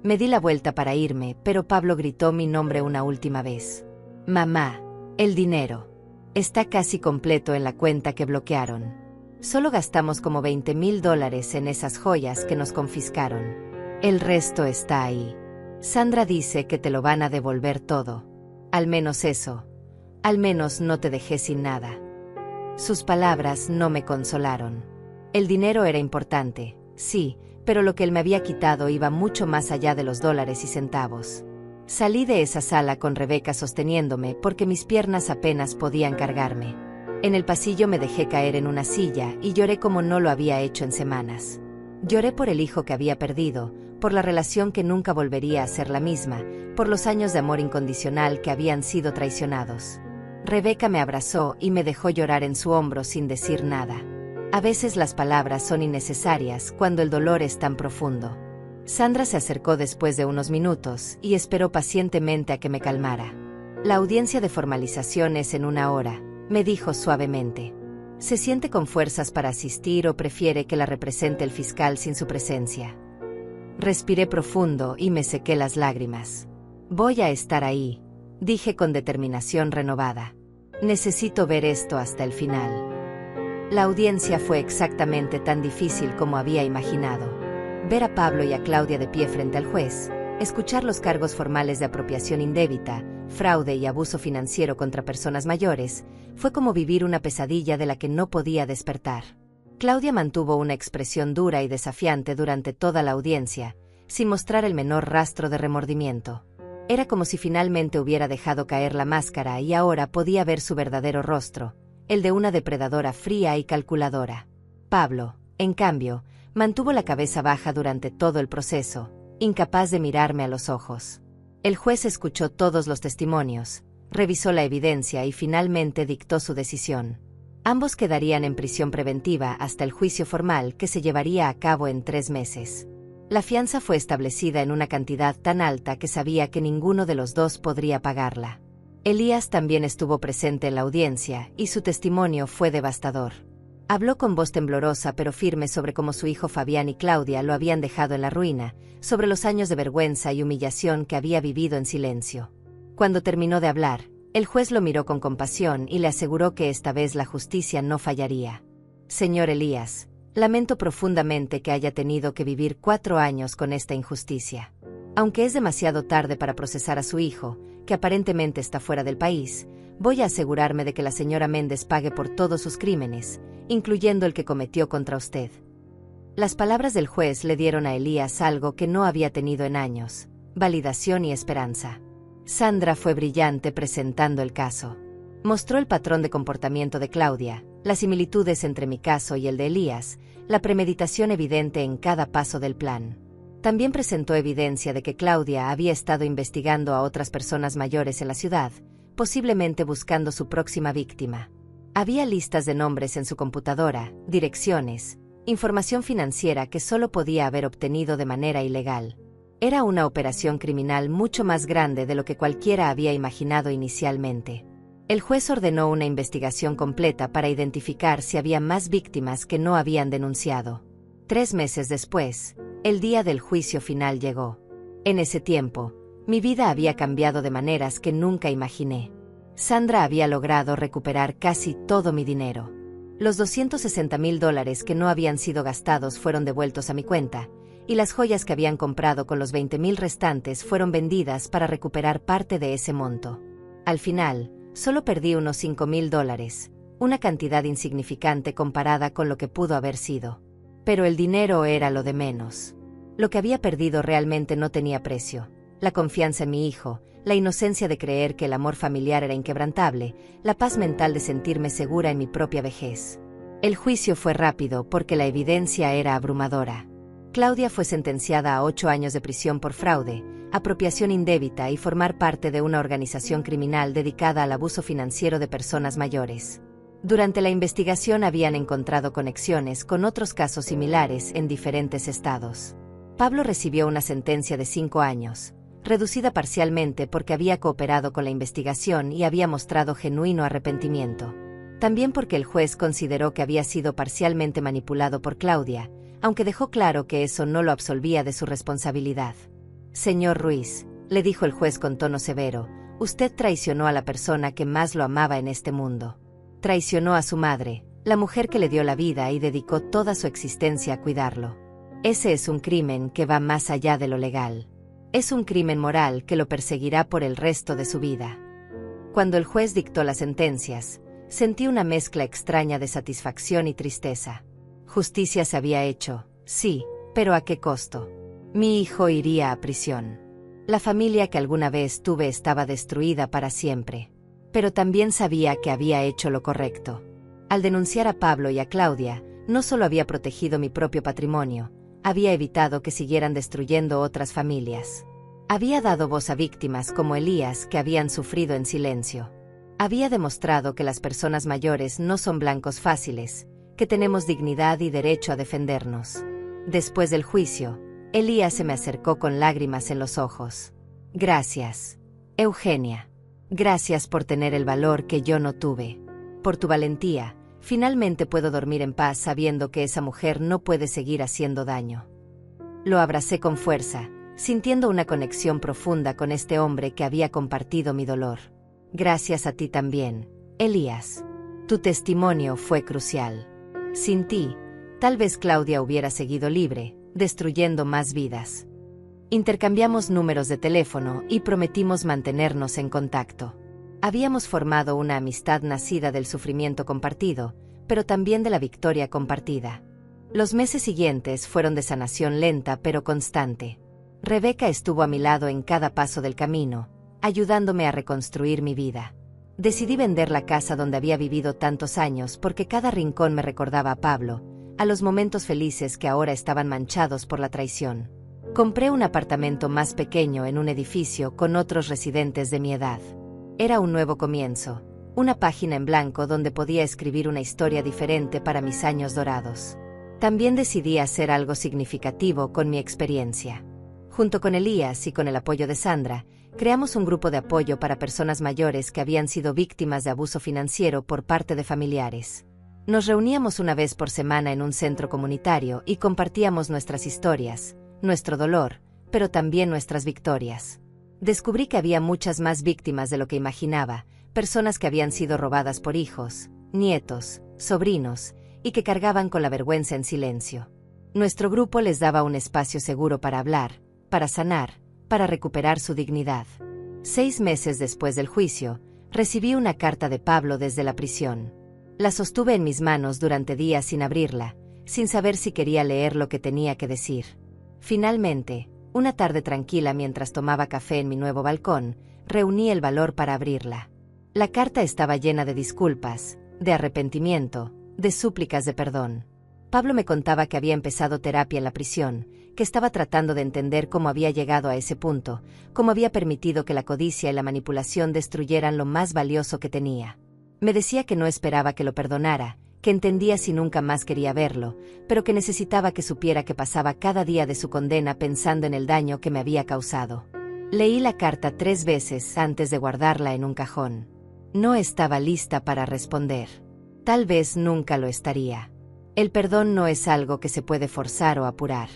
Me di la vuelta para irme, pero Pablo gritó mi nombre una última vez. Mamá, el dinero. Está casi completo en la cuenta que bloquearon. Solo gastamos como $20,000 en esas joyas que nos confiscaron. El resto está ahí. Sandra dice que te lo van a devolver todo. Al menos eso. Al menos no te dejé sin nada. Sus palabras no me consolaron. El dinero era importante. Sí, pero lo que él me había quitado iba mucho más allá de los dólares y centavos. Salí de esa sala con Rebeca sosteniéndome porque mis piernas apenas podían cargarme. En el pasillo me dejé caer en una silla y lloré como no lo había hecho en semanas. Lloré por el hijo que había perdido, por la relación que nunca volvería a ser la misma, por los años de amor incondicional que habían sido traicionados. Rebeca me abrazó y me dejó llorar en su hombro sin decir nada. A veces las palabras son innecesarias cuando el dolor es tan profundo. Sandra se acercó después de unos minutos y esperó pacientemente a que me calmara. La audiencia de formalización es en 1 hora, me dijo suavemente. ¿Se siente con fuerzas para asistir o prefiere que la represente el fiscal sin su presencia? Respiré profundo y me sequé las lágrimas. Voy a estar ahí, dije con determinación renovada. Necesito ver esto hasta el final. La audiencia fue exactamente tan difícil como había imaginado. Ver a Pablo y a Claudia de pie frente al juez, escuchar los cargos formales de apropiación indébita, fraude y abuso financiero contra personas mayores, fue como vivir una pesadilla de la que no podía despertar. Claudia mantuvo una expresión dura y desafiante durante toda la audiencia, sin mostrar el menor rastro de remordimiento. Era como si finalmente hubiera dejado caer la máscara y ahora podía ver su verdadero rostro, el de una depredadora fría y calculadora. Pablo, en cambio, mantuvo la cabeza baja durante todo el proceso, incapaz de mirarme a los ojos. El juez escuchó todos los testimonios, revisó la evidencia y finalmente dictó su decisión. Ambos quedarían en prisión preventiva hasta el juicio formal que se llevaría a cabo en 3 meses. La fianza fue establecida en una cantidad tan alta que sabía que ninguno de los dos podría pagarla. Elías también estuvo presente en la audiencia y su testimonio fue devastador. Habló con voz temblorosa pero firme sobre cómo su hijo Fabián y Claudia lo habían dejado en la ruina, sobre los años de vergüenza y humillación que había vivido en silencio. Cuando terminó de hablar, el juez lo miró con compasión y le aseguró que esta vez la justicia no fallaría. Señor Elías, lamento profundamente que haya tenido que vivir 4 años con esta injusticia. Aunque es demasiado tarde para procesar a su hijo, que aparentemente está fuera del país, voy a asegurarme de que la señora Méndez pague por todos sus crímenes, incluyendo el que cometió contra usted. Las palabras del juez le dieron a Elías algo que no había tenido en años: validación y esperanza. Sandra fue brillante presentando el caso. Mostró el patrón de comportamiento de Claudia, las similitudes entre mi caso y el de Elías, la premeditación evidente en cada paso del plan. También presentó evidencia de que Claudia había estado investigando a otras personas mayores en la ciudad, posiblemente buscando su próxima víctima. Había listas de nombres en su computadora, direcciones, información financiera que solo podía haber obtenido de manera ilegal. Era una operación criminal mucho más grande de lo que cualquiera había imaginado inicialmente. El juez ordenó una investigación completa para identificar si había más víctimas que no habían denunciado. 3 meses después, el día del juicio final llegó. En ese tiempo, mi vida había cambiado de maneras que nunca imaginé. Sandra había logrado recuperar casi todo mi dinero. Los $260,000 que no habían sido gastados fueron devueltos a mi cuenta, y las joyas que habían comprado con los $20,000 restantes fueron vendidas para recuperar parte de ese monto. Al final, solo perdí unos $5,000, una cantidad insignificante comparada con lo que pudo haber sido. Pero el dinero era lo de menos. Lo que había perdido realmente no tenía precio: la confianza en mi hijo, la inocencia de creer que el amor familiar era inquebrantable, la paz mental de sentirme segura en mi propia vejez. El juicio fue rápido porque la evidencia era abrumadora. Claudia fue sentenciada a 8 años de prisión por fraude, apropiación indebita y formar parte de una organización criminal dedicada al abuso financiero de personas mayores. Durante la investigación habían encontrado conexiones con otros casos similares en diferentes estados. Pablo recibió una sentencia de 5 años, reducida parcialmente porque había cooperado con la investigación y había mostrado genuino arrepentimiento. También porque el juez consideró que había sido parcialmente manipulado por Claudia, aunque dejó claro que eso no lo absolvía de su responsabilidad. Señor Ruiz, le dijo el juez con tono severo, usted traicionó a la persona que más lo amaba en este mundo. Traicionó a su madre, la mujer que le dio la vida y dedicó toda su existencia a cuidarlo. Ese es un crimen que va más allá de lo legal. Es un crimen moral que lo perseguirá por el resto de su vida. Cuando el juez dictó las sentencias, sentí una mezcla extraña de satisfacción y tristeza. Justicia se había hecho, sí, pero ¿a qué costo? Mi hijo iría a prisión. La familia que alguna vez tuve estaba destruida para siempre. Pero también sabía que había hecho lo correcto. Al denunciar a Pablo y a Claudia, no solo había protegido mi propio patrimonio, había evitado que siguieran destruyendo otras familias. Había dado voz a víctimas como Elías que habían sufrido en silencio. Había demostrado que las personas mayores no son blancos fáciles, que tenemos dignidad y derecho a defendernos. Después del juicio, Elías se me acercó con lágrimas en los ojos. Gracias, Eugenia. Gracias por tener el valor que yo no tuve. Por tu valentía, finalmente puedo dormir en paz sabiendo que esa mujer no puede seguir haciendo daño. Lo abracé con fuerza, sintiendo una conexión profunda con este hombre que había compartido mi dolor. Gracias a ti también, Elías. Tu testimonio fue crucial. Sin ti, tal vez Claudia hubiera seguido libre, destruyendo más vidas. Intercambiamos números de teléfono y prometimos mantenernos en contacto. Habíamos formado una amistad nacida del sufrimiento compartido, pero también de la victoria compartida. Los meses siguientes fueron de sanación lenta pero constante. Rebeca estuvo a mi lado en cada paso del camino, ayudándome a reconstruir mi vida. Decidí vender la casa donde había vivido tantos años porque cada rincón me recordaba a Pablo, a los momentos felices que ahora estaban manchados por la traición. Compré un apartamento más pequeño en un edificio con otros residentes de mi edad. Era un nuevo comienzo, una página en blanco donde podía escribir una historia diferente para mis años dorados. También decidí hacer algo significativo con mi experiencia. Junto con Elías y con el apoyo de Sandra, creamos un grupo de apoyo para personas mayores que habían sido víctimas de abuso financiero por parte de familiares. Nos reuníamos una vez por semana en un centro comunitario y compartíamos nuestras historias, nuestro dolor, pero también nuestras victorias. Descubrí que había muchas más víctimas de lo que imaginaba, personas que habían sido robadas por hijos, nietos, sobrinos, y que cargaban con la vergüenza en silencio. Nuestro grupo les daba un espacio seguro para hablar, para sanar, para recuperar su dignidad. 6 meses después del juicio, recibí una carta de Pablo desde la prisión. La sostuve en mis manos durante días sin abrirla, sin saber si quería leer lo que tenía que decir. Finalmente, una tarde tranquila mientras tomaba café en mi nuevo balcón, reuní el valor para abrirla. La carta estaba llena de disculpas, de arrepentimiento, de súplicas de perdón. Pablo me contaba que había empezado terapia en la prisión, que estaba tratando de entender cómo había llegado a ese punto, cómo había permitido que la codicia y la manipulación destruyeran lo más valioso que tenía. Me decía que no esperaba que lo perdonara, que entendía si nunca más quería verlo, pero que necesitaba que supiera que pasaba cada día de su condena pensando en el daño que me había causado. Leí la carta 3 veces antes de guardarla en un cajón. No estaba lista para responder. Tal vez nunca lo estaría. El perdón no es algo que se puede forzar o apurar.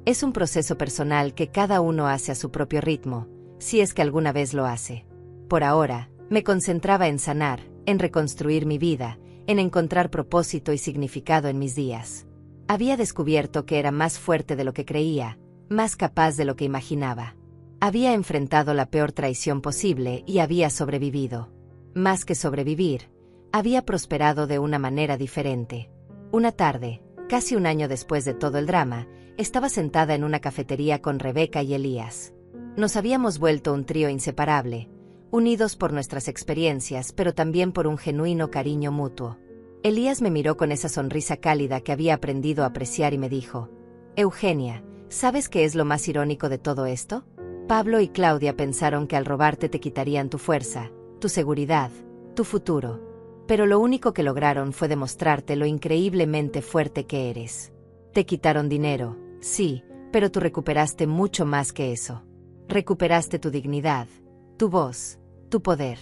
Es un proceso personal que cada uno hace a su propio ritmo, si es que alguna vez lo hace. Por ahora, me concentraba en sanar, en reconstruir mi vida, en encontrar propósito y significado en mis días. Había descubierto que era más fuerte de lo que creía, más capaz de lo que imaginaba. Había enfrentado la peor traición posible y había sobrevivido. Más que sobrevivir, había prosperado de una manera diferente. Una tarde, casi un año después de todo el drama, estaba sentada en una cafetería con Rebeca y Elías. Nos habíamos vuelto un trío inseparable, unidos por nuestras experiencias, pero también por un genuino cariño mutuo. Elías me miró con esa sonrisa cálida que había aprendido a apreciar y me dijo: Eugenia, ¿sabes qué es lo más irónico de todo esto? Pablo y Claudia pensaron que al robarte te quitarían tu fuerza, tu seguridad, tu futuro. Pero lo único que lograron fue demostrarte lo increíblemente fuerte que eres. Te quitaron dinero, sí, pero tú recuperaste mucho más que eso. Recuperaste tu dignidad, tu voz, tu poder.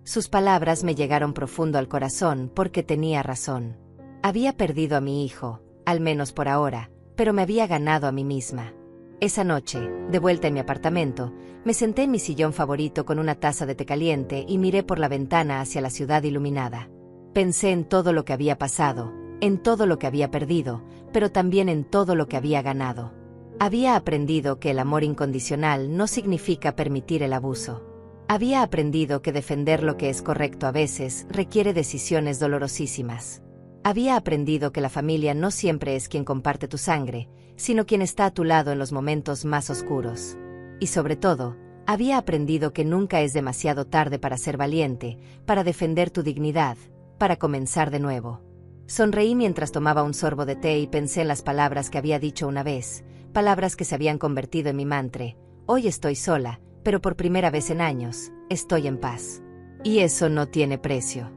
Sus palabras me llegaron profundo al corazón porque tenía razón. Había perdido a mi hijo, al menos por ahora, pero me había ganado a mí misma. Esa noche, de vuelta en mi apartamento, me senté en mi sillón favorito con una taza de té caliente y miré por la ventana hacia la ciudad iluminada. Pensé en todo lo que había pasado, en todo lo que había perdido, pero también en todo lo que había ganado. Había aprendido que el amor incondicional no significa permitir el abuso. Había aprendido que defender lo que es correcto a veces requiere decisiones dolorosísimas. Había aprendido que la familia no siempre es quien comparte tu sangre, sino quien está a tu lado en los momentos más oscuros. Y sobre todo, había aprendido que nunca es demasiado tarde para ser valiente, para defender tu dignidad, para comenzar de nuevo. Sonreí mientras tomaba un sorbo de té y pensé en las palabras que había dicho una vez, palabras que se habían convertido en mi mantra: hoy estoy sola, pero por primera vez en años, estoy en paz. Y eso no tiene precio.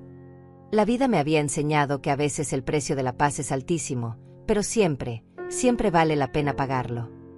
La vida me había enseñado que a veces el precio de la paz es altísimo, pero siempre, siempre vale la pena pagarlo.